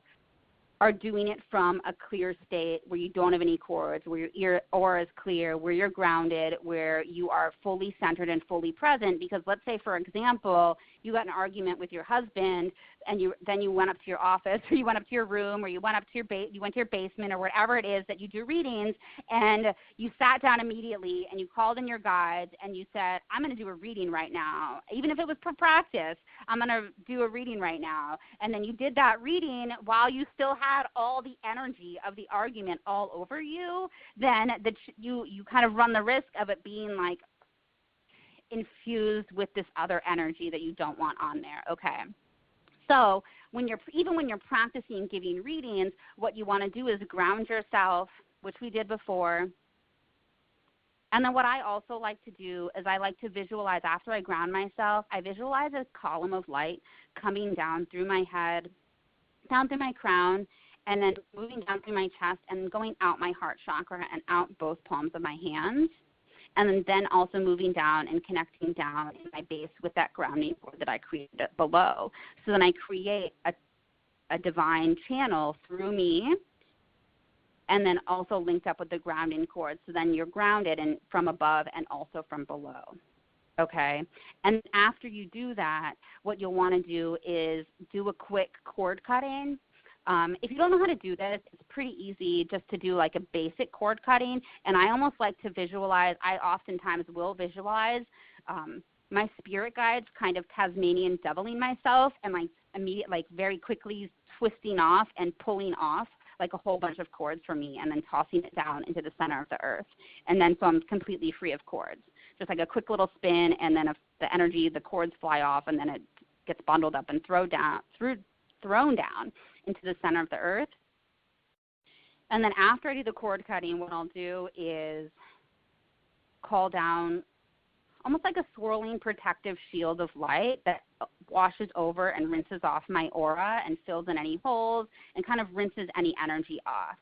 are doing it from a clear state where you don't have any cords, where your aura is clear, where you're grounded, where you are fully centered and fully present. Because let's say, for example, you got in an argument with your husband, and then you went up to your office, or you went up to your room, or you went up to you went to your basement, or whatever it is that you do readings, and you sat down immediately and you called in your guides and you said, I'm going to do a reading right now. Even if it was for practice, I'm going to do a reading right now. And then you did that reading while you still had all the energy of the argument all over you, then you kind of run the risk of it being like infused with this other energy that you don't want on there, okay? So even when you're practicing giving readings, what you want to do is ground yourself, which we did before. And then what I also like to do is I like to visualize, after I ground myself, I visualize a column of light coming down through my head, down through my crown, and then moving down through my chest and going out my heart chakra and out both palms of my hands. And then also moving down and connecting down in my base with that grounding cord that I created below. So then I create a divine channel through me, and then also linked up with the grounding cord. So then you're grounded and from above and also from below. Okay? And after you do that, what you'll want to do is do a quick cord cutting. If you don't know how to do this, it's pretty easy just to do like a basic cord cutting. And I almost like to visualize, I oftentimes will visualize my spirit guides kind of Tasmanian doubling myself and like very quickly twisting off and pulling off like a whole bunch of cords from me and then tossing it down into the center of the earth. And then so I'm completely free of cords. Just like a quick little spin, and then if the energy, the cords fly off, and then it gets bundled up and thrown down into the center of the earth. And then after I do the cord cutting, what I'll do is call down almost like a swirling protective shield of light that washes over and rinses off my aura and fills in any holes and kind of rinses any energy off.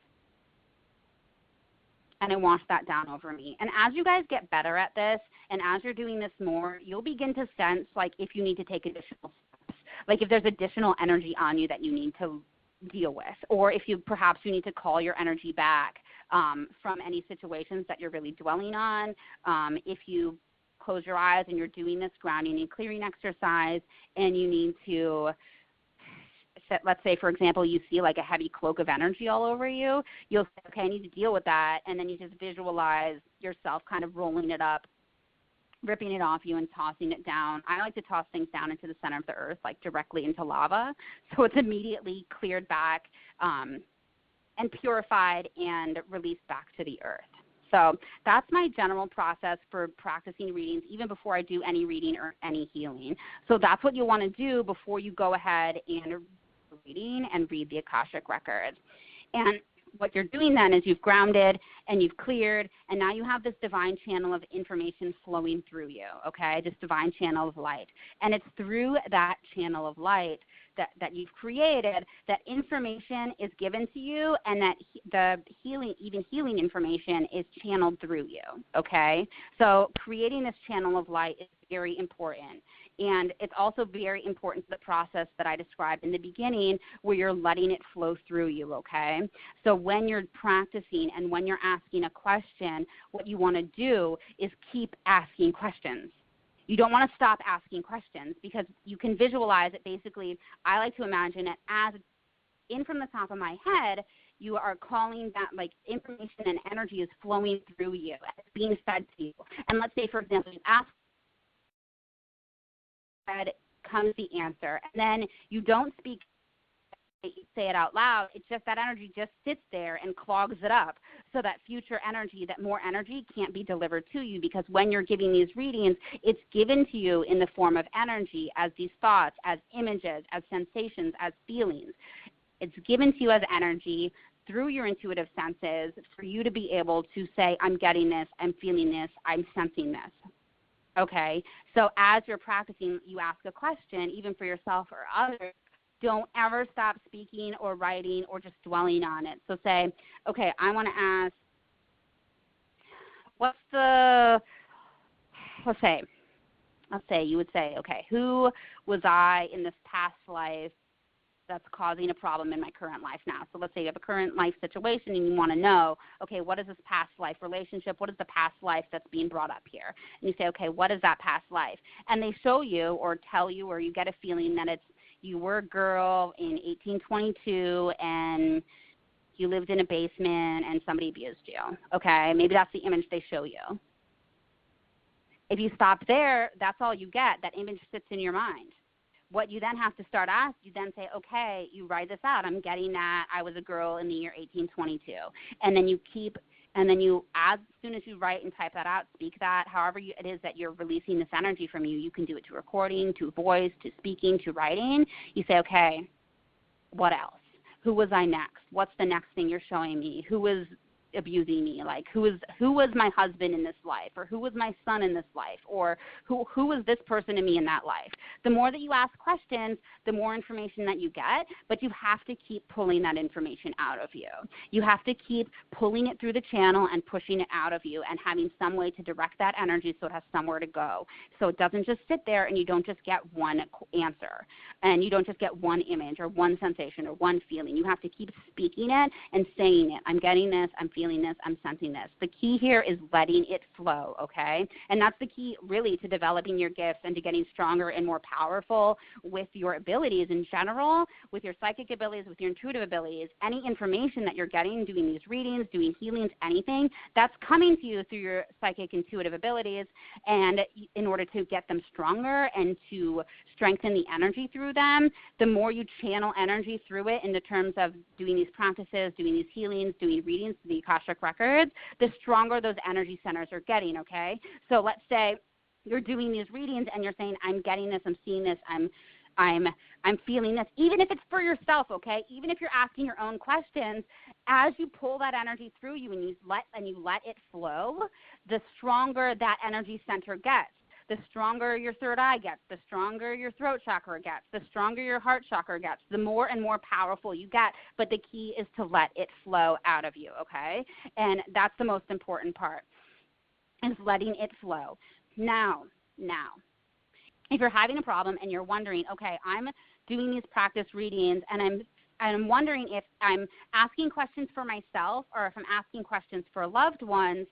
And I wash that down over me. And as you guys get better at this, and as you're doing this more, you'll begin to sense like if you need to take additional steps, like if there's additional energy on you that you need to deal with, or if perhaps you need to call your energy back from any situations that you're really dwelling on. If you close your eyes and you're doing this grounding and clearing exercise, and you need to let's say, for example, you see like a heavy cloak of energy all over you, you'll say, okay, I need to deal with that. And then you just visualize yourself kind of rolling it up, ripping it off you and tossing it down. I like to toss things down into the center of the earth, like directly into lava. So it's immediately cleared back and purified and released back to the earth. So that's my general process for practicing readings, even before I do any reading or any healing. So that's what you want to do before you go ahead and reading and read the Akashic records. And what you're doing then is you've grounded and you've cleared, and now you have this divine channel of information flowing through you, okay, this divine channel of light. And it's through that channel of light that you've created that information is given to you, and that the healing information is channeled through you, okay? So creating this channel of light is very important. And it's also very important to the process that I described in the beginning, where you're letting it flow through you, okay? So when you're practicing and when you're asking a question, what you want to do is keep asking questions. You don't want to stop asking questions, because you can visualize it. Basically, I like to imagine it as in from the top of my head, you are calling that, like, information and energy is flowing through you, it's being fed to you. And let's say, for example, you ask, comes the answer, and then you don't speak, say it out loud. It's just that energy just sits there and clogs it up, so that future energy, that more energy can't be delivered to you, because when you're giving these readings, it's given to you in the form of energy, as these thoughts, as images, as sensations, as feelings. It's given to you as energy through your intuitive senses for you to be able to say, I'm getting this, I'm feeling this, I'm sensing this. Okay, so as you're practicing, you ask a question, even for yourself or others, Don't ever stop speaking or writing or just dwelling on it. So say, okay, I want to ask, let's say you would say, okay, who was I in this past life that's causing a problem in my current life now? So let's say you have a current life situation and you want to know, okay, what is this past life relationship? What is the past life that's being brought up here? And you say, okay, what is that past life? And they show you or tell you, or you get a feeling that it's, you were a girl in 1822 and you lived in a basement and somebody abused you. Okay, maybe that's the image they show you. If you stop there, that's all you get. That image sits in your mind. What you then have to start asking, you then say, okay, you write this out. I'm getting that I was a girl in the year 1822. And then you keep, and then you, as soon as you write and type that out, speak that, however it is that you're releasing this energy from you, you can do it to recording, to voice, to speaking, to writing. You say, okay, what else? Who was I next? What's the next thing you're showing me? Who was abusing me? Like, who was my husband in this life, or who was my son in this life, or who was this person to me in that life? The more that you ask questions, the more information that you get, but you have to keep pulling that information out of you. You have to keep pulling it through the channel and pushing it out of you and having some way to direct that energy so it has somewhere to go. So it doesn't just sit there and you don't just get one answer and you don't just get one image or one sensation or one feeling. You have to keep speaking it and saying it. I'm getting this, I'm feeling this, I'm sensing this. The key here is letting it flow, okay? And that's the key really to developing your gifts and to getting stronger and more powerful with your abilities in general, with your psychic abilities, with your intuitive abilities. Any information that you're getting, doing these readings, doing healings, anything, that's coming to you through your psychic intuitive abilities. And in order to get them stronger and to strengthen the energy through them, the more you channel energy through it in the terms of doing these practices, doing these healings, doing readings to the Akashic records, the stronger those energy centers are getting, okay? So let's say you're doing these readings and you're saying, I'm getting this, I'm seeing this, I'm feeling this, even if it's for yourself, okay? Even if you're asking your own questions, as you pull that energy through you and you let it flow, the stronger that energy center gets. The stronger your third eye gets, the stronger your throat chakra gets, the stronger your heart chakra gets, the more and more powerful you get. But the key is to let it flow out of you, okay? And that's the most important part, is letting it flow. Now, if you're having a problem and you're wondering, okay, I'm doing these practice readings and I'm wondering if I'm asking questions for myself or if I'm asking questions for loved ones,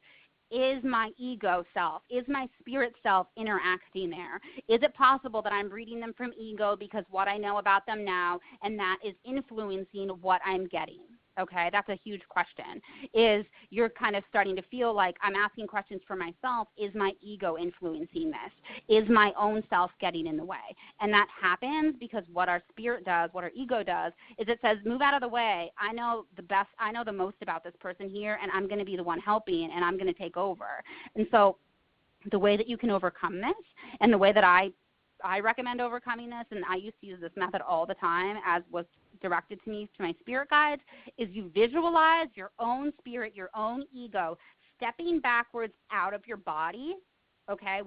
is my ego self, is my spirit self interacting there? Is it possible that I'm reading them from ego because what I know about them now, and that is influencing what I'm getting? Okay, that's a huge question. Is you're kind of starting to feel like I'm asking questions for myself. Is my ego influencing this? Is my own self getting in the way? And that happens because what our spirit does, what our ego does, is it says, move out of the way. I know the best, I know the most about this person here, and I'm going to be the one helping, and I'm going to take over. And so the way that you can overcome this, and the way that I recommend overcoming this, and I used to use this method all the time, as was directed to me to my spirit guides, is you visualize your own spirit, your own ego, stepping backwards out of your body, okay,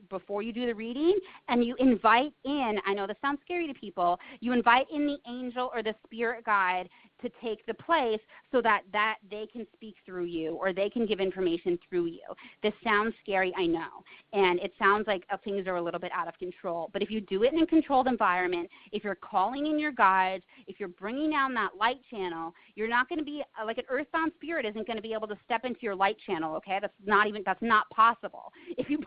before you do the reading, and you invite in, I know this sounds scary to people, you invite in the angel or the spirit guide to take the place so that they can speak through you or they can give information through you. This sounds scary, I know, and it sounds like things are a little bit out of control. But if you do it in a controlled environment, if you're calling in your guides, if you're bringing down that light channel, you're not going to be like an earthbound spirit isn't going to be able to step into your light channel, okay? That's not possible. If you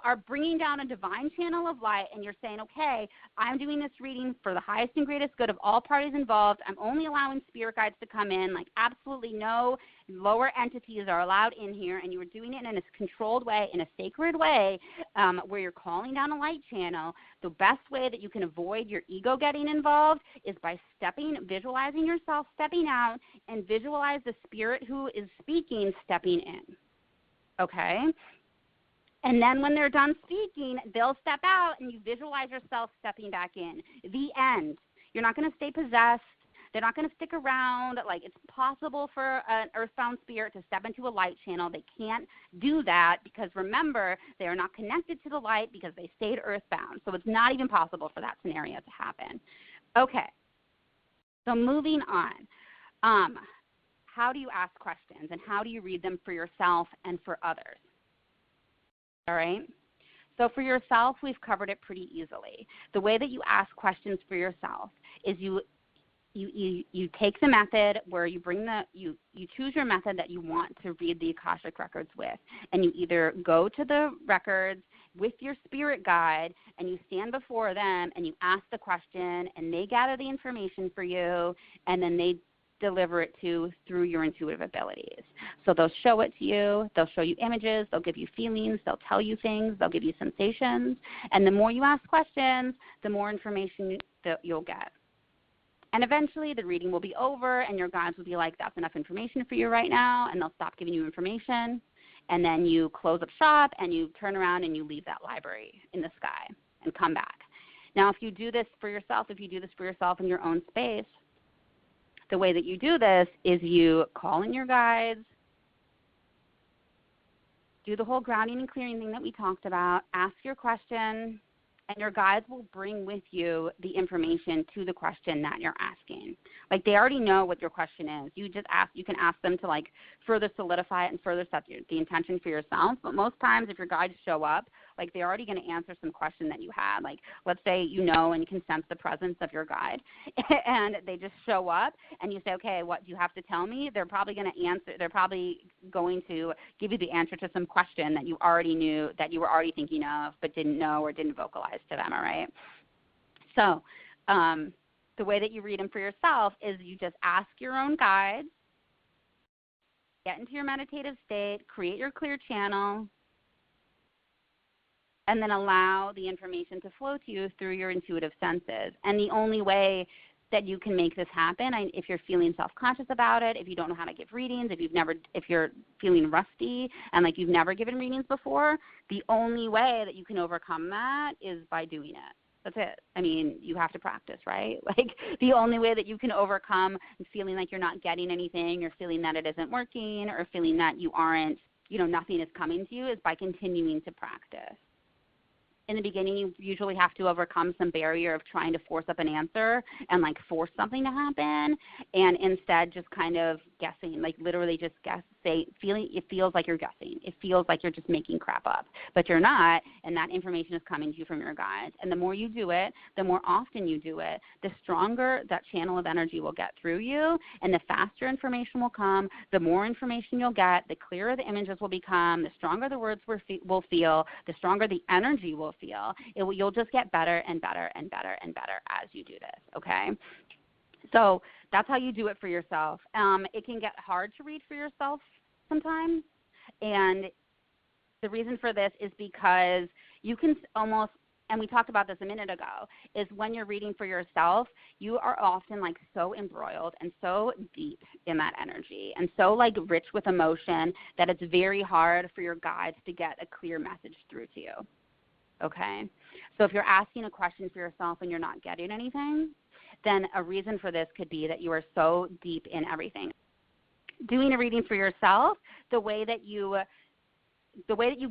are bringing down a divine channel of light and you're saying, okay, I'm doing this reading for the highest and greatest good of all parties involved. I'm only allowing spirit guides to come in, like absolutely no lower entities are allowed in here, and you are doing it in a controlled way, in a sacred way, where you're calling down a light channel. The best way that you can avoid your ego getting involved is by visualizing yourself stepping out, and visualize the spirit who is speaking stepping in. Okay? And then when they're done speaking, they'll step out and you visualize yourself stepping back in. The end. You're not going to stay possessed. They're not going to stick around. Like, it's possible for an earthbound spirit to step into a light channel. They can't do that because, remember, they are not connected to the light because they stayed earthbound. So it's not even possible for that scenario to happen. Okay. So moving on. How do you ask questions, and how do you read them for yourself and for others? All right? So for yourself, we've covered it pretty easily. The way that you ask questions for yourself is you take the method where you bring you choose your method that you want to read the Akashic records with, and you either go to the records with your spirit guide and you stand before them and you ask the question and they gather the information for you, and then they deliver it through your intuitive abilities. So they'll show it to you, they'll show you images, they'll give you feelings, they'll tell you things, they'll give you sensations, and the more you ask questions, the more information that you'll get. And eventually the reading will be over and your guides will be like, that's enough information for you right now, and they'll stop giving you information, and then you close up shop and you turn around and you leave that library in the sky and come back. Now if you do this for yourself, in your own space, the way that you do this is you call in your guides, do the whole grounding and clearing thing that we talked about, ask your question, and your guides will bring with you the information to the question that you're asking. Like, they already know what your question is. You can ask them to, like, further solidify it and further set the intention for yourself. But most times if your guides show up, like, they're already going to answer some question that you had. Like, let's say you know and you can sense the presence of your guide and they just show up and you say, okay, what do you have to tell me? They're probably going to answer. They're probably going to give you the answer to some question that you already knew, that you were already thinking of but didn't know or didn't vocalize to them, all right? So the way that you read them for yourself is you just ask your own guides, get into your meditative state, create your clear channel, and then allow the information to flow to you through your intuitive senses. And the only way that you can make this happen, if you're feeling self-conscious about it, if you don't know how to give readings, if you're feeling rusty and like you've never given readings before, the only way that you can overcome that is by doing it. That's it. I mean, you have to practice, right? Like, the only way that you can overcome feeling like you're not getting anything, or feeling that it isn't working, or feeling that you aren't, nothing is coming to you, is by continuing to practice. In the beginning, you usually have to overcome some barrier of trying to force up an answer and, like, force something to happen, and instead just kind of guessing, like literally just guess, it feels like you're guessing. It feels like you're just making crap up, but you're not, and that information is coming to you from your guides. And the more you do it, the more often you do it, the stronger that channel of energy will get through you, and the faster information will come, the more information you'll get, the clearer the images will become, the stronger the words will feel, the stronger the energy will feel. You'll just get better and better and better and better as you do this, okay? So that's how you do it for yourself. It can get hard to read for yourself sometimes, and the reason for this is because you can almost, and we talked about this a minute ago, is when you're reading for yourself, you are often like so embroiled and so deep in that energy and so like rich with emotion that it's very hard for your guides to get a clear message through to you, okay? So if you're asking a question for yourself and you're not getting anything, then a reason for this could be that you are so deep in everything. Doing a reading for yourself, the way that you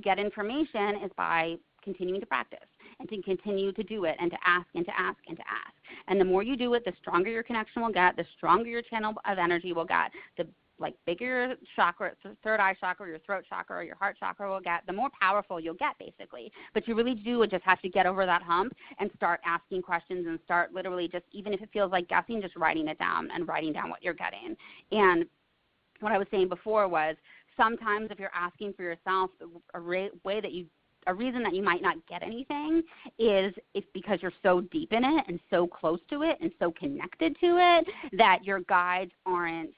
get information is by continuing to practice and to continue to do it and to ask and to ask and to ask. And the more you do it, the stronger your connection will get, the stronger your channel of energy will get, the bigger your chakra, third eye chakra, your throat chakra, or your heart chakra will get, the more powerful you'll get, basically. But you really do just have to get over that hump and start asking questions and start literally just, even if it feels like guessing, just writing it down and writing down what you're getting. And what I was saying before was sometimes if you're asking for yourself, a reason that you might not get anything is because you're so deep in it and so close to it and so connected to it that your guides aren't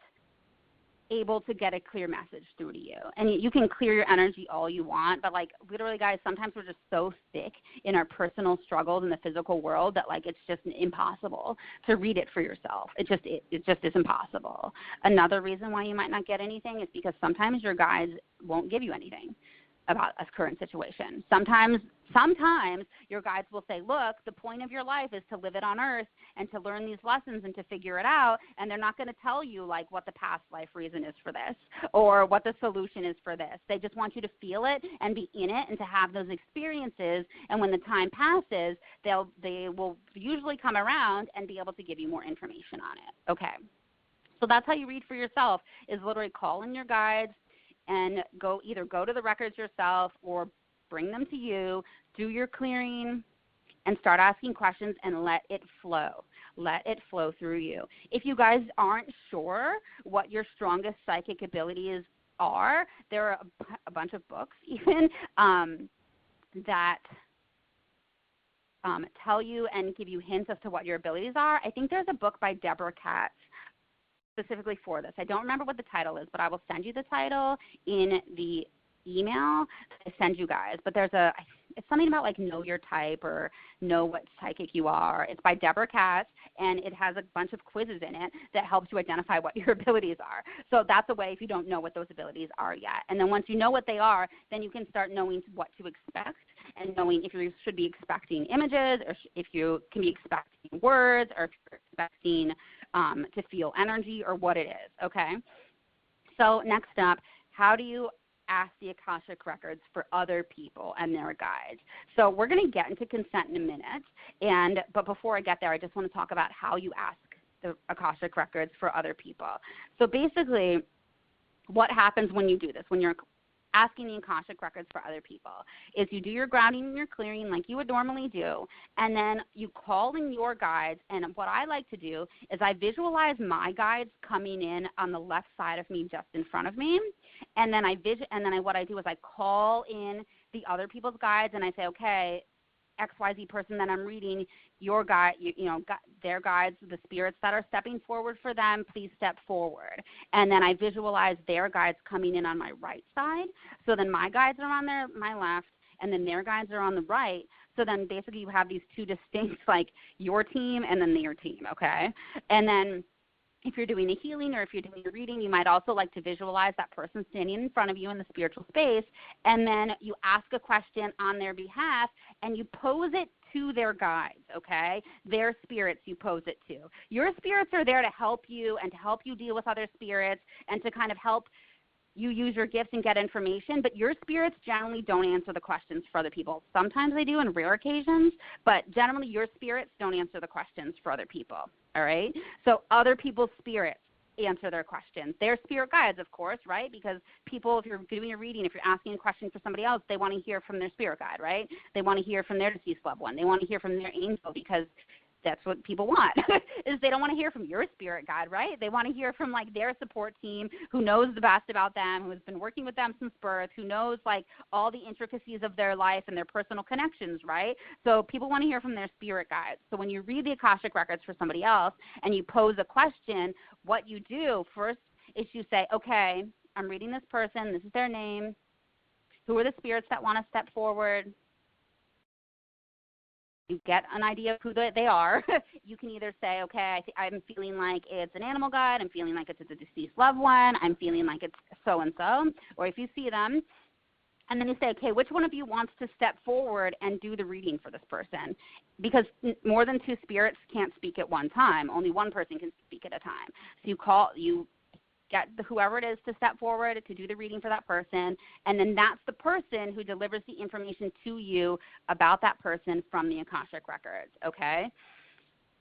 able to get a clear message through to you. And you can clear your energy all you want, but like literally, guys, sometimes we're just so thick in our personal struggles in the physical world that like it's just impossible to read it for yourself. It just is impossible. Another reason why you might not get anything is because sometimes your guides won't give you anything. about a current situation. Sometimes your guides will say, look, the point of your life is to live it on earth and to learn these lessons and to figure it out, and they're not going to tell you like what the past life reason is for this or what the solution is for this. They just want you to feel it and be in it and to have those experiences, and when the time passes, they will usually come around and be able to give you more information on it. Okay. So that's how you read for yourself, is literally call in your guides and either go to the records yourself or bring them to you, do your clearing, and start asking questions and let it flow. Let it flow through you. If you guys aren't sure what your strongest psychic abilities are, there are a bunch of books even that tell you and give you hints as to what your abilities are. I think there's a book by Deborah Katz specifically for this. I don't remember what the title is, but I will send you the title in the email I send you guys. But it's something about like know your type or know what psychic you are. It's by Deborah Katz, and it has a bunch of quizzes in it that helps you identify what your abilities are. So that's a way if you don't know what those abilities are yet. And then once you know what they are, then you can start knowing what to expect and knowing if you should be expecting images or if you can be expecting words or if you're expecting to feel energy or what it is, okay? So next up, how do you ask the Akashic records for other people and their guides? So we're going to get into consent in a minute, but before I get there, I just want to talk about how you ask the Akashic records for other people. So basically, what happens when you do this, when you're asking the Akashic records for other people, is you do your grounding and your clearing like you would normally do, and then you call in your guides. And what I like to do is I visualize my guides coming in on the left side of me, just in front of me, and then what I do is I call in the other people's guides, and I say, okay, XYZ person that I'm reading, your guide, their guides, the spirits that are stepping forward for them, please step forward. And then I visualize their guides coming in on my right side. So then my guides are on my left, and then their guides are on the right. So then basically you have these two distinct, like your team and then their team, okay? And then if you're doing a healing or if you're doing a reading, you might also like to visualize that person standing in front of you in the spiritual space, and then you ask a question on their behalf and you pose it to their guides, okay? Their spirits you pose it to. Your spirits are there to help you and to help you deal with other spirits and to kind of help you use your gifts and get information, but your spirits generally don't answer the questions for other people. Sometimes they do in rare occasions, but generally your spirits don't answer the questions for other people, all right? So other people's spirits answer their questions. Their spirit guides, of course, right? Because people, if you're doing a reading, if you're asking a question for somebody else, they want to hear from their spirit guide, right? They want to hear from their deceased loved one. They want to hear from their angel, because that's what people want, is they don't want to hear from your spirit guide, right? They want to hear from like their support team who knows the best about them, who has been working with them since birth, who knows like all the intricacies of their life and their personal connections, right? So people want to hear from their spirit guides. So when you read the Akashic records for somebody else and you pose a question, what you do first is you say, okay, I'm reading this person, this is their name, who are the spirits that want to step forward? You get an idea of who they are. You can either say, okay, I'm feeling like it's an animal guide. I'm feeling like it's a deceased loved one. I'm feeling like it's so-and-so. Or if you see them, and then you say, okay, which one of you wants to step forward and do the reading for this person? Because more than two spirits can't speak at one time. Only one person can speak at a time. So you get whoever it is to step forward to do the reading for that person, and then that's the person who delivers the information to you about that person from the Akashic records, okay?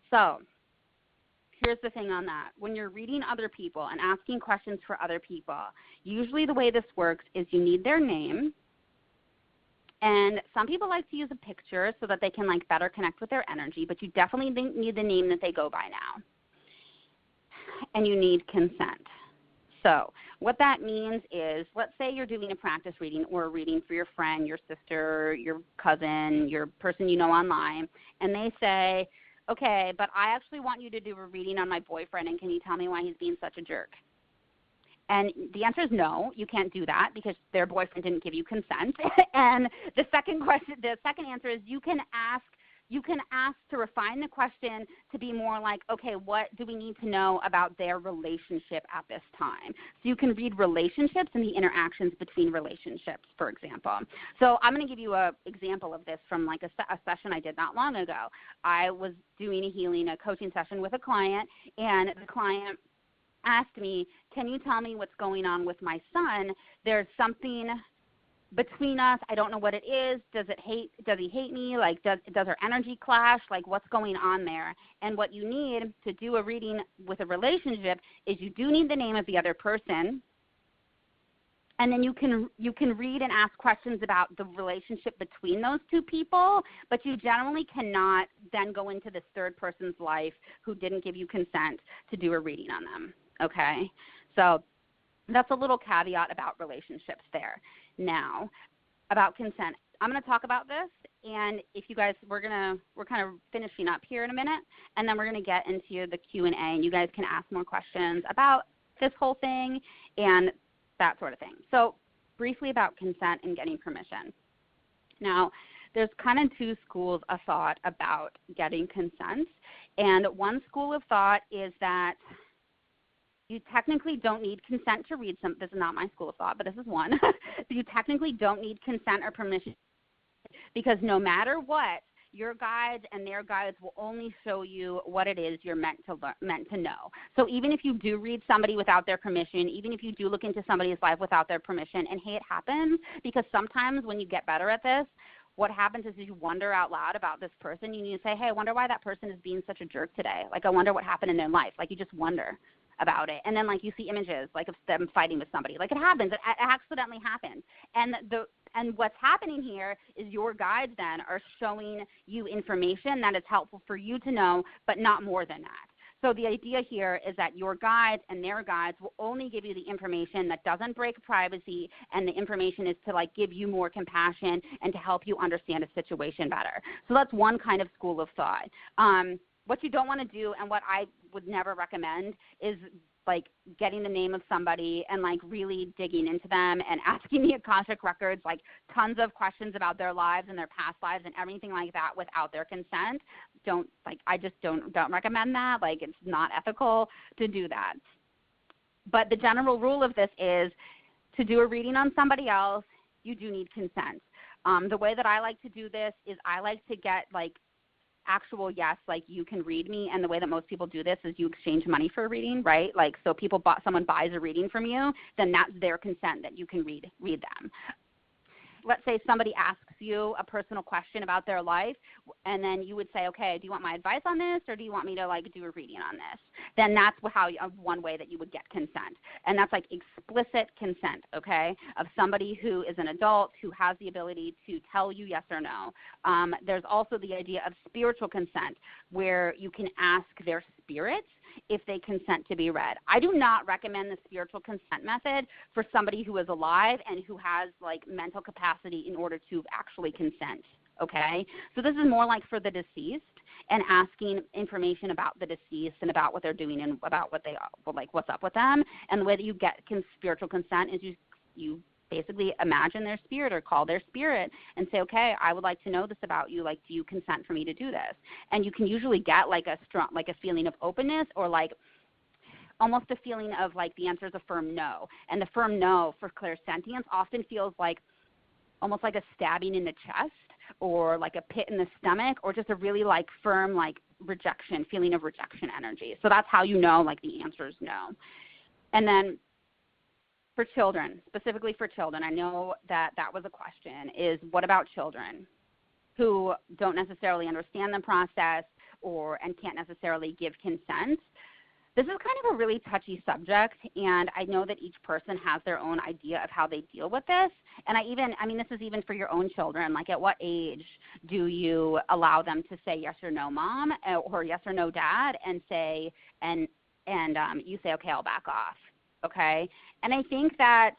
So here's the thing on that. When you're reading other people and asking questions for other people, usually the way this works is you need their name, and some people like to use a picture so that they can like better connect with their energy, but you definitely need the name that they go by now, and you need consent. So what that means is, let's say you're doing a practice reading or a reading for your friend, your sister, your cousin, your person you know online, and they say, okay, but I actually want you to do a reading on my boyfriend, and can you tell me why he's being such a jerk? And the answer is no, you can't do that because their boyfriend didn't give you consent. And the second answer is you you can ask to refine the question to be more like, okay, what do we need to know about their relationship at this time? So you can read relationships and the interactions between relationships, for example. So I'm going to give you an example of this from like a session I did not long ago. I was doing a coaching session with a client, and the client asked me, can you tell me what's going on with my son? There's something between us. I don't know what it is. Does he hate me? Like, does our energy clash? Like, what's going on there? And what you need to do a reading with a relationship is you do need the name of the other person. And then you can read and ask questions about the relationship between those two people, but you generally cannot then go into this third person's life who didn't give you consent to do a reading on them, okay? So that's a little caveat about relationships there. Now, about consent. I'm going to talk about this, and if you guys, we're kind of finishing up here in a minute, and then we're going to get into the Q&A, and you guys can ask more questions about this whole thing and that sort of thing. So briefly about consent and getting permission. Now, there's kind of two schools of thought about getting consent, and one school of thought is that you technically don't need consent to read some. This is not my school of thought, but this is one. You technically don't need consent or permission because no matter what, your guides and their guides will only show you what it is you're meant to know. So even if you do read somebody without their permission, even if you do look into somebody's life without their permission, and hey, it happens because sometimes when you get better at this, what happens is you wonder out loud about this person. You need to say, hey, I wonder why that person is being such a jerk today. Like, I wonder what happened in their life. Like, you just wonder about it. And then, like, you see images, like, of them fighting with somebody. Like, it happens. It accidentally happens. And what's happening here is your guides then are showing you information that is helpful for you to know, but not more than that. So the idea here is that your guides and their guides will only give you the information that doesn't break privacy, and the information is to, like, give you more compassion and to help you understand a situation better. So that's one kind of school of thought. What you don't want to do, and what I would never recommend, is like getting the name of somebody and like really digging into them and asking the Akashic records like tons of questions about their lives and their past lives and everything like that without their consent. I just don't recommend that. Like, it's not ethical to do that. But the general rule of this is to do a reading on somebody else, you do need consent. The way that I like to do this is I like to get like actual yes, like you can read me, and the way that most people do this is you exchange money for a reading, right? Like, so someone buys a reading from you, then that's their consent that you can read them. Let's say somebody asks you a personal question about their life, and then you would say, okay, do you want my advice on this, or do you want me to like do a reading on this? Then that's one way that you would get consent. And that's like explicit consent, okay, of somebody who is an adult who has the ability to tell you yes or no. There's also the idea of spiritual consent, where you can ask their spirit if they consent to be read. I do not recommend the spiritual consent method for somebody who is alive and who has like mental capacity in order to actually consent, okay? So this is more like for the deceased and asking information about the deceased and about what they're doing and about what they are, like what's up with them. And the way that you get spiritual consent is you basically imagine their spirit or call their spirit and say, okay, I would like to know this about you. Like, do you consent for me to do this? And you can usually get like a feeling of openness, or like almost a feeling of like the answer is a firm no. And the firm no for clairsentience often feels like almost like a stabbing in the chest, or like a pit in the stomach, or just a really like firm like feeling of rejection energy. So that's how you know like the answer is no. And then for children, specifically for children, I know that was a question, is what about children who don't necessarily understand the process and can't necessarily give consent? This is kind of a really touchy subject, and I know that each person has their own idea of how they deal with this. And this is even for your own children. Like, at what age do you allow them to say yes or no, mom, or yes or no, dad, and you say, okay, I'll back off. Okay, and I think that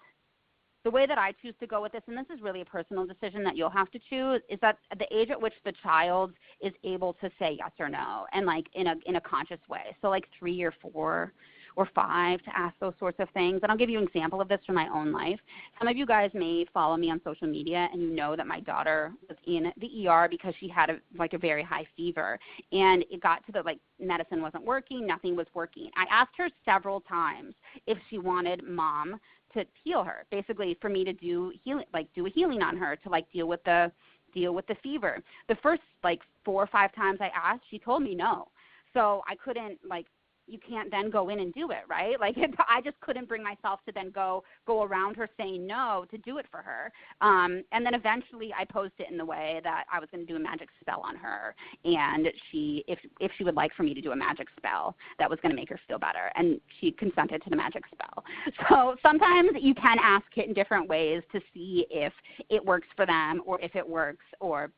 the way that I choose to go with this, and this is really a personal decision that you'll have to choose, is that at the age at which the child is able to say yes or no, and like in a conscious way. So like 3 or 4, or 5 to ask those sorts of things. And I'll give you an example of this from my own life. Some of you guys may follow me on social media, and you know that my daughter was in the ER because she had a very high fever. And it got to the, medicine wasn't working, nothing was working. I asked her several times if she wanted mom to heal her, basically for me to do a healing on her to deal with the fever. The first 4 or 5 times I asked, she told me no. So I couldn't you can't then go in and do it, right? I just couldn't bring myself to then go around her saying no to do it for her. And then eventually I posed it in the way that I was going to do a magic spell on her, and if she would like for me to do a magic spell that was going to make her feel better, and she consented to the magic spell. So sometimes you can ask it in different ways to see if it works for them or if it works, or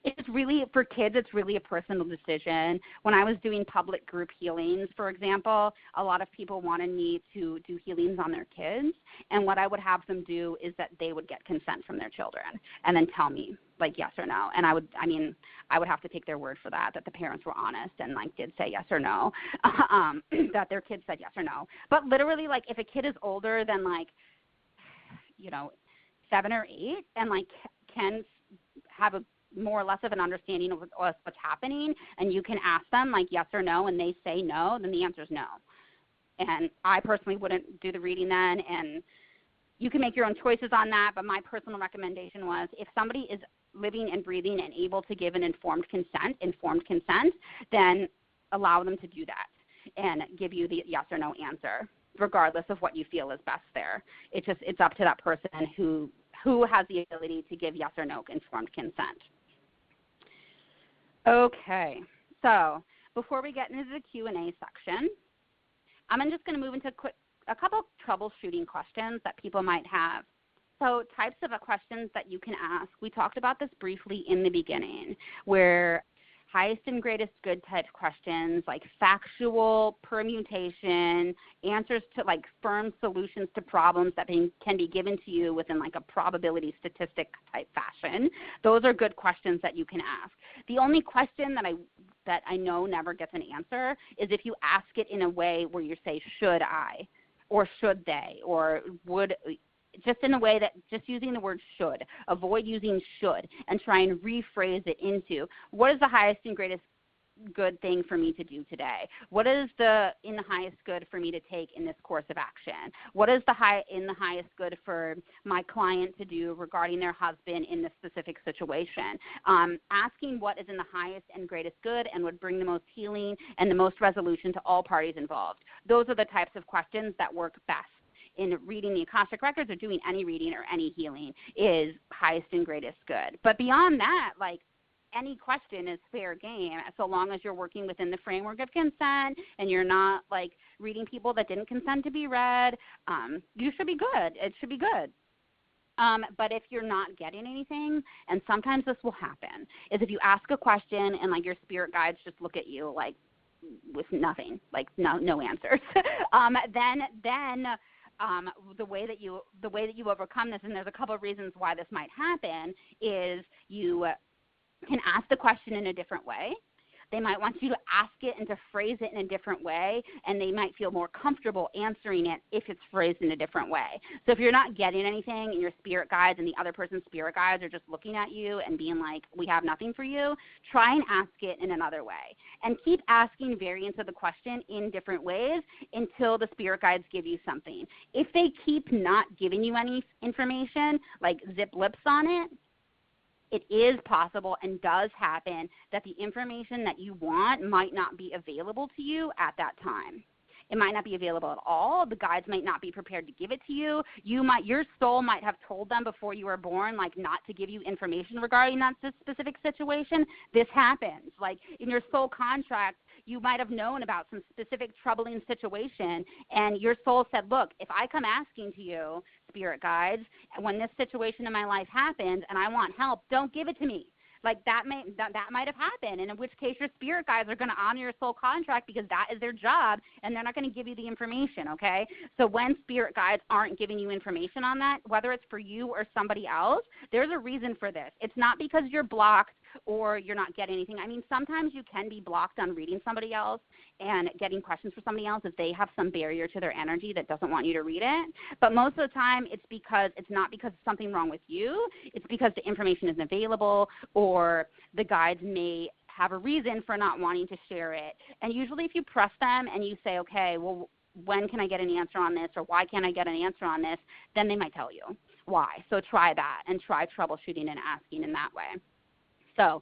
it's really, for kids, it's really a personal decision. When I was doing public group healings, for example, a lot of people wanted me to do healings on their kids, and what I would have them do is that they would get consent from their children and then tell me, yes or no. And I would have to take their word for that the parents were honest and did say yes or no, that their kids said yes or no. But literally, if a kid is older than 7 or 8 and can have a more or less of an understanding of what's happening, and you can ask them yes or no, and they say no, then the answer is no. And I personally wouldn't do the reading then, and you can make your own choices on that, but my personal recommendation was if somebody is living and breathing and able to give an informed consent, then allow them to do that and give you the yes or no answer, regardless of what you feel is best there. It's up to that person who has the ability to give yes or no informed consent. Okay, so before we get into the Q&A section, I'm just going to move into a couple troubleshooting questions that people might have. So types of questions that you can ask. We talked about this briefly in the beginning, where highest and greatest good type questions like factual, permutation, answers to firm solutions to problems that can be given to you within a probability statistic type fashion. Those are good questions that you can ask. The only question that I know never gets an answer is if you ask it in a way where you say, should I, or should they, or would, just in a way that just using the word should. Avoid using should and try and rephrase it into what is the highest and greatest good thing for me to do today? What is the highest good for me to take in this course of action? What is the highest good for my client to do regarding their husband in this specific situation? Asking what is in the highest and greatest good and would bring the most healing and the most resolution to all parties involved. Those are the types of questions that work best in reading the Akashic Records or doing any reading or any healing, is highest and greatest good. But beyond that, any question is fair game so long as you're working within the framework of consent and you're not reading people that didn't consent to be read. You should be good. It should be good. But if you're not getting anything, and sometimes this will happen, is if you ask a question and your spirit guides just look at you with nothing, no answers, then the way that you overcome this, and there's a couple of reasons why this might happen, is you can ask the question in a different way. They might want you to ask it and to phrase it in a different way, and they might feel more comfortable answering it if it's phrased in a different way. So if you're not getting anything and your spirit guides and the other person's spirit guides are just looking at you and being we have nothing for you, try and ask it in another way. And keep asking variants of the question in different ways until the spirit guides give you something. If they keep not giving you any information, zip lips on it, it is possible and does happen that the information that you want might not be available to you at that time. It might not be available at all. The guides might not be prepared to give it to you. Your soul might have told them before you were born, not to give you information regarding that specific situation. This happens. In your soul contract, you might have known about some specific troubling situation, and your soul said, look, if I come asking to you, spirit guides, when this situation in my life happens and I want help, don't give it to me. That might have happened, and in which case your spirit guides are going to honor your soul contract because that is their job, and they're not going to give you the information, okay? So when spirit guides aren't giving you information on that, whether it's for you or somebody else, there's a reason for this. It's not because you're blocked or you're not getting anything. I mean, sometimes you can be blocked on reading somebody else and getting questions for somebody else if they have some barrier to their energy that doesn't want you to read it. But most of the time, it's not because something wrong with you. It's because the information isn't available, or the guides may have a reason for not wanting to share it. And usually if you press them and you say, okay, well, when can I get an answer on this, or why can't I get an answer on this, then they might tell you why. So try that and try troubleshooting and asking in that way. So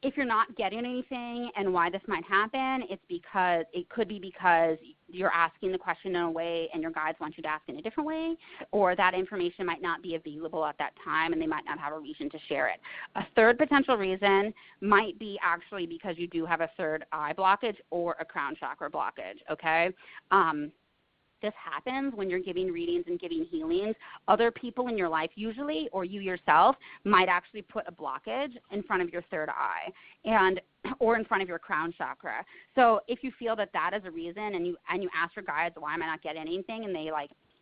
if you're not getting anything and why this might happen, it could be because you're asking the question in a way and your guides want you to ask in a different way, or that information might not be available at that time and they might not have a reason to share it. A third potential reason might be actually because you do have a third eye blockage or a crown chakra blockage, okay? This happens when you're giving readings and giving healings. Other people in your life usually, or you yourself, might actually put a blockage in front of your third eye or in front of your crown chakra. So if you feel that that is a reason and you ask your guides, why am I not getting anything, and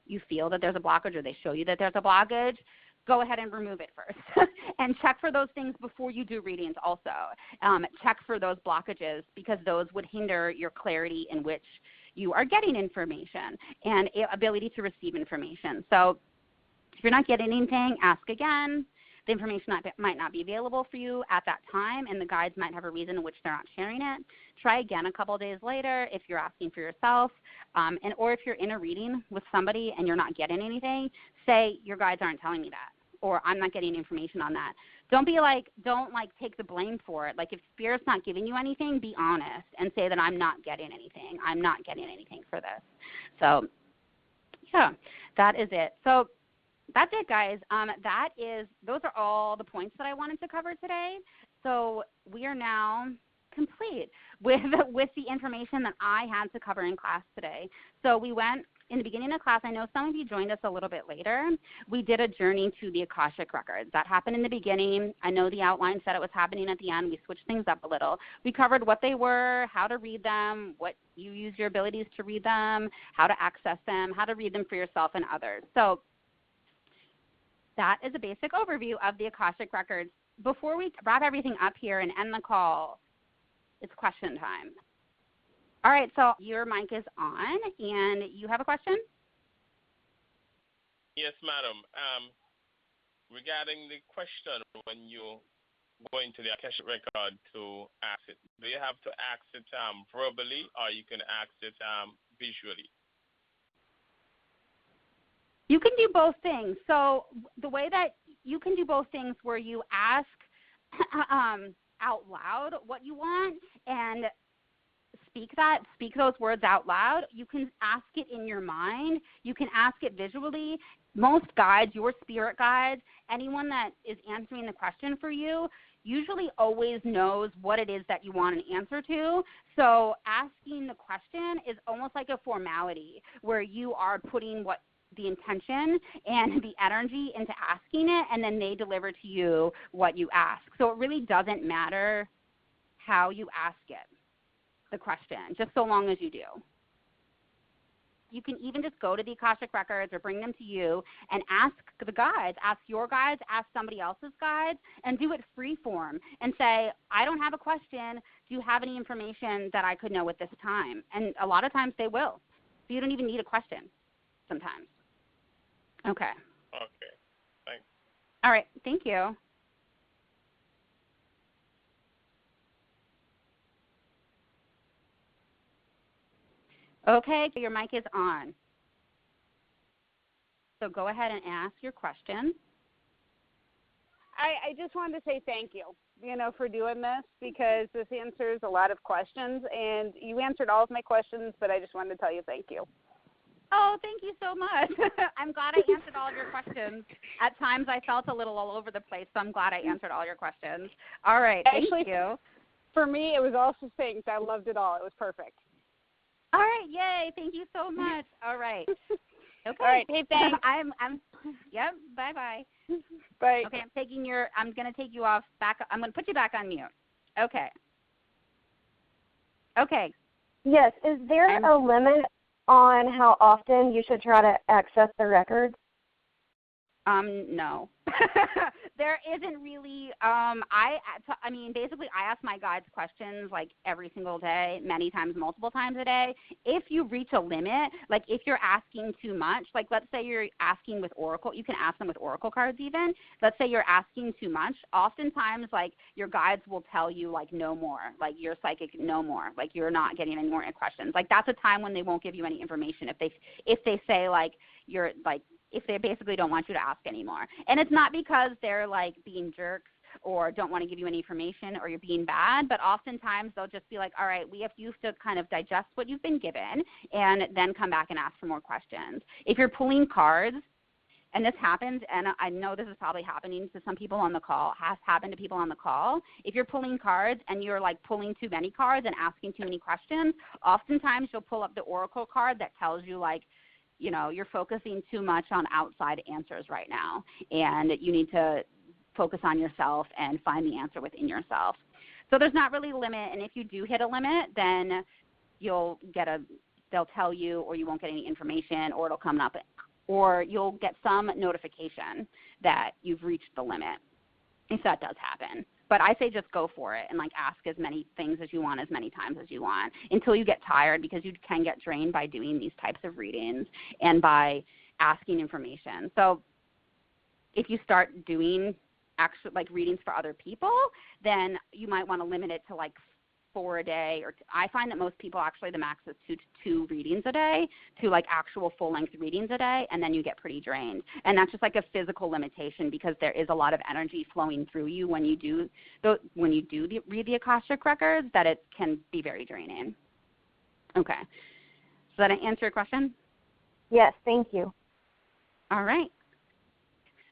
you feel that there's a blockage or they show you that there's a blockage, go ahead and remove it first. And check for those things before you do readings also. Check for those blockages, because those would hinder your clarity in which you are getting information and ability to receive information. So if you're not getting anything, ask again. The information might not be available for you at that time, and the guides might have a reason in which they're not sharing it. Try again a couple of days later if you're asking for yourself, or if you're in a reading with somebody and you're not getting anything, say your guides aren't telling me that, or I'm not getting information on that. Don't take the blame for it. Like, if Spirit's not giving you anything, be honest and say that I'm not getting anything. I'm not getting anything for this. So, yeah, that is it. So that's it, guys. Those are all the points that I wanted to cover today. So we are now complete with the information that I had to cover in class today. So we went in the beginning of class. I know some of you joined us a little bit later. We did a journey to the Akashic records. That happened in the beginning. I know the outline said it was happening at the end. We switched things up a little. We covered what they were, how to read them, what you use your abilities to read them, how to access them, how to read them for yourself and others. So that is a basic overview of the Akashic records. Before we wrap everything up here and end the call, it's question time. All right, so your mic is on, and you have a question? Yes, madam. Regarding the question, when you go into the Akashic record to ask it, do you have to ask it verbally, or you can ask it visually? You can do both things. So the way that you can do both things, where you ask out loud what you want and speak those words out loud. You can ask it in your mind. You can ask it visually. Most guides, your spirit guides, anyone that is answering the question for you, usually always knows what it is that you want an answer to. So asking the question is almost like a formality, where you are putting the intention and the energy into asking it, and then they deliver to you what you ask. So it really doesn't matter how you ask it, the question, just so long as you do. You can even just go to the Akashic records or bring them to you and ask the guides, ask your guides, ask somebody else's guides, and do it free form and say, I don't have a question. Do you have any information that I could know at this time? And a lot of times they will. So you don't even need a question sometimes. Okay. Okay. Thanks. All right. Thank you. Okay, your mic is on. So go ahead and ask your question. I just wanted to say thank you, for doing this, because this answers a lot of questions, and you answered all of my questions, but I just wanted to tell you thank you. Oh, thank you so much. I'm glad I answered all of your questions. At times I felt a little all over the place, so I'm glad I answered all your questions. All right, thank you. For me, it was all succinct. I loved it all. It was perfect. All right, yay, thank you so much. All right. Okay. All right, hey, thanks. Yep, bye-bye. Bye. Okay, I'm going to take you off back. I'm going to put you back on mute. Okay. Okay. Yes, is there a limit on how often you should try to access the records? No. There isn't really, basically I ask my guides questions like every single day, many times, multiple times a day. If you reach a limit, like if you're asking too much, like let's say you're asking with Oracle, you can ask them with Oracle cards even. Let's say you're asking too much. Oftentimes, like your guides will tell you like no more, like you're psychic, no more, like you're not getting any more questions. Like that's a time when they won't give you any information if they say like you're like, if they basically don't want you to ask anymore. And it's not because they're like being jerks or don't want to give you any information or you're being bad, but oftentimes they'll just be like, all right, we have you to kind of digest what you've been given and then come back and ask for more questions. If you're pulling cards, and this happens, and I know this is probably happening to some people on the call, has happened to people on the call. If you're pulling cards and you're like pulling too many cards and asking too many questions, oftentimes you'll pull up the Oracle card that tells you like, you know, you're focusing too much on outside answers right now, and you need to focus on yourself and find the answer within yourself. So there's not really a limit, and if you do hit a limit, then they'll tell you, or you won't get any information, or it'll come up, or you'll get some notification that you've reached the limit, if that does happen. But I say just go for it and like ask as many things as you want, as many times as you want, until you get tired, because you can get drained by doing these types of readings and by asking information. So if you start doing actual like readings for other people, then you might want to limit it to like 4 a day, or I find that most people actually the max is two readings a day, to like actual full-length readings a day, and then you get pretty drained. And that's just like a physical limitation, because there is a lot of energy flowing through you when you do read the Akashic records, that it can be very draining. Okay. Does that answer your question? Yes, thank you. All right.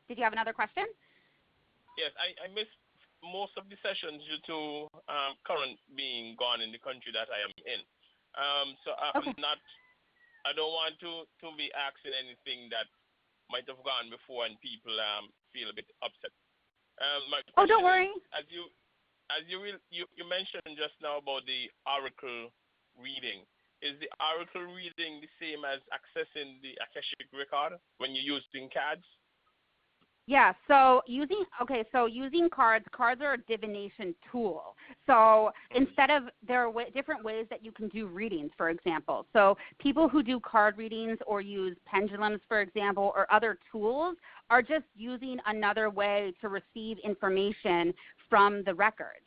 Did you have another question? Yes, I missed most of the sessions due to current being gone in the country that I am in. So Okay. I don't want to be asking anything that might have gone before and people feel a bit upset. Oh, don't worry. As you mentioned just now about the oracle reading, is the oracle reading the same as accessing the Akashic record when you're using cards? Yeah, so using cards are a divination tool. So instead of, there are different ways that you can do readings, for example. So people who do card readings or use pendulums, for example, or other tools are just using another way to receive information from the records.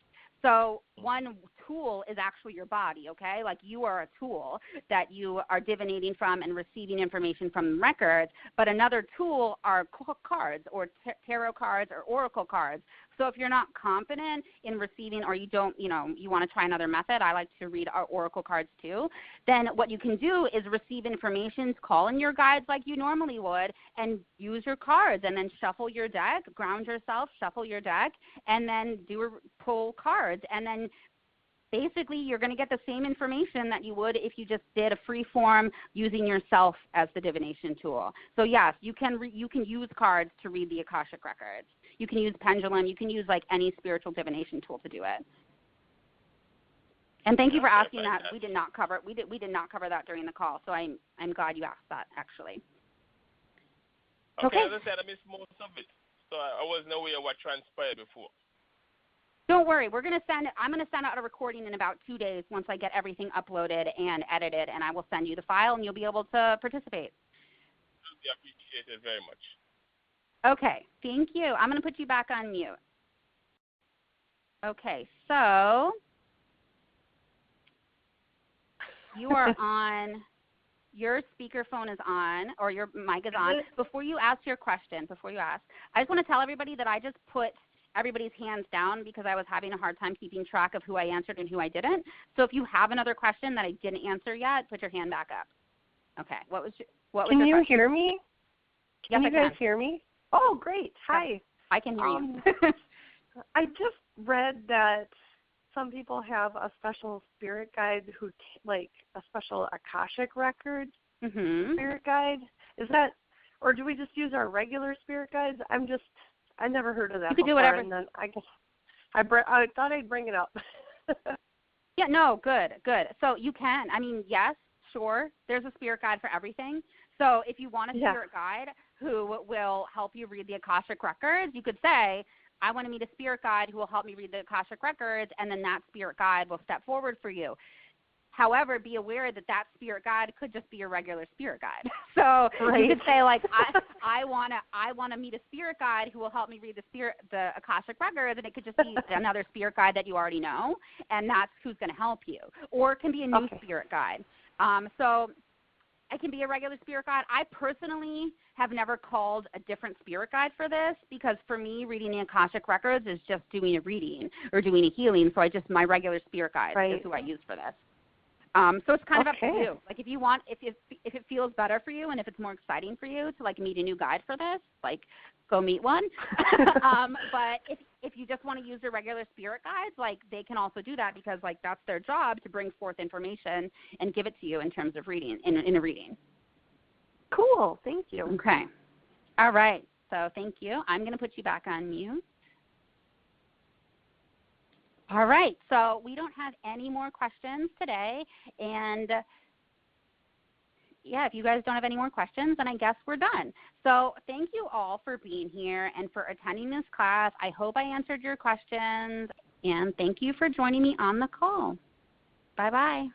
So one tool is actually your body, okay? Like you are a tool that you are divinating from and receiving information from records, but another tool are cards or tarot cards or oracle cards. So if you're not confident in receiving, or you don't, you want to try another method, I like to read our oracle cards too, then what you can do is receive information, call in your guides like you normally would, and use your cards, and then shuffle your deck, ground yourself, shuffle your deck, and then pull cards, and then basically you're going to get the same information that you would if you just did a free form using yourself as the divination tool. So yes, you can use cards to read the Akashic records. You can use pendulum. You can use like any spiritual divination tool to do it. And thank you for asking that. We did not cover that during the call. So I'm glad you asked that actually. Okay. As I said, I missed most of it, so I wasn't aware of what transpired before. Don't worry. I'm going to send out a recording in about 2 days once I get everything uploaded and edited, and I will send you the file, and you'll be able to participate. I appreciate it very much. Okay. Thank you. I'm going to put you back on mute. Okay. So you are on. Your speakerphone is on, or your mic is on. Before you ask your question, I just want to tell everybody that I just put everybody's hands down because I was having a hard time keeping track of who I answered and who I didn't. So if you have another question that I didn't answer yet, put your hand back up. Okay. What was your Can you question? hear me? Yes, Can you guys hear me? Oh, great. Hi. I can hear you. I just read that some people have a special spirit guide who, like a special Akashic record spirit guide. Is that, or do we just use our regular spirit guides? I never heard of that. You could before, do whatever. And then I thought I'd bring it up. Yeah, no, good. So you can. I mean, yes, sure. There's a spirit guide for everything. So if you want a spirit guide who will help you read the Akashic records, you could say, I want to meet a spirit guide who will help me read the Akashic records, and then that spirit guide will step forward for you. However, be aware that that spirit guide could just be a regular spirit guide. So you could say, like, I want to meet a spirit guide who will help me read the Akashic records, and it could just be another spirit guide that you already know, and that's who's going to help you. Or it can be a new spirit guide. So it can be a regular spirit guide. I personally have never called a different spirit guide for this, because for me, reading the Akashic records is just doing a reading or doing a healing. So my regular spirit guide is who I use for this. So it's kind of up to you. Like, if you want, if it feels better for you and if it's more exciting for you to, like, meet a new guide for this, like, go meet one. But if you just want to use your regular spirit guides, like, they can also do that, because, like, that's their job, to bring forth information and give it to you in terms of reading, in a reading. Cool. Thank you. Okay. All right. So thank you. I'm going to put you back on mute. All right, so we don't have any more questions today, and if you guys don't have any more questions, then I guess we're done. So thank you all for being here and for attending this class. I hope I answered your questions, and thank you for joining me on the call. Bye-bye.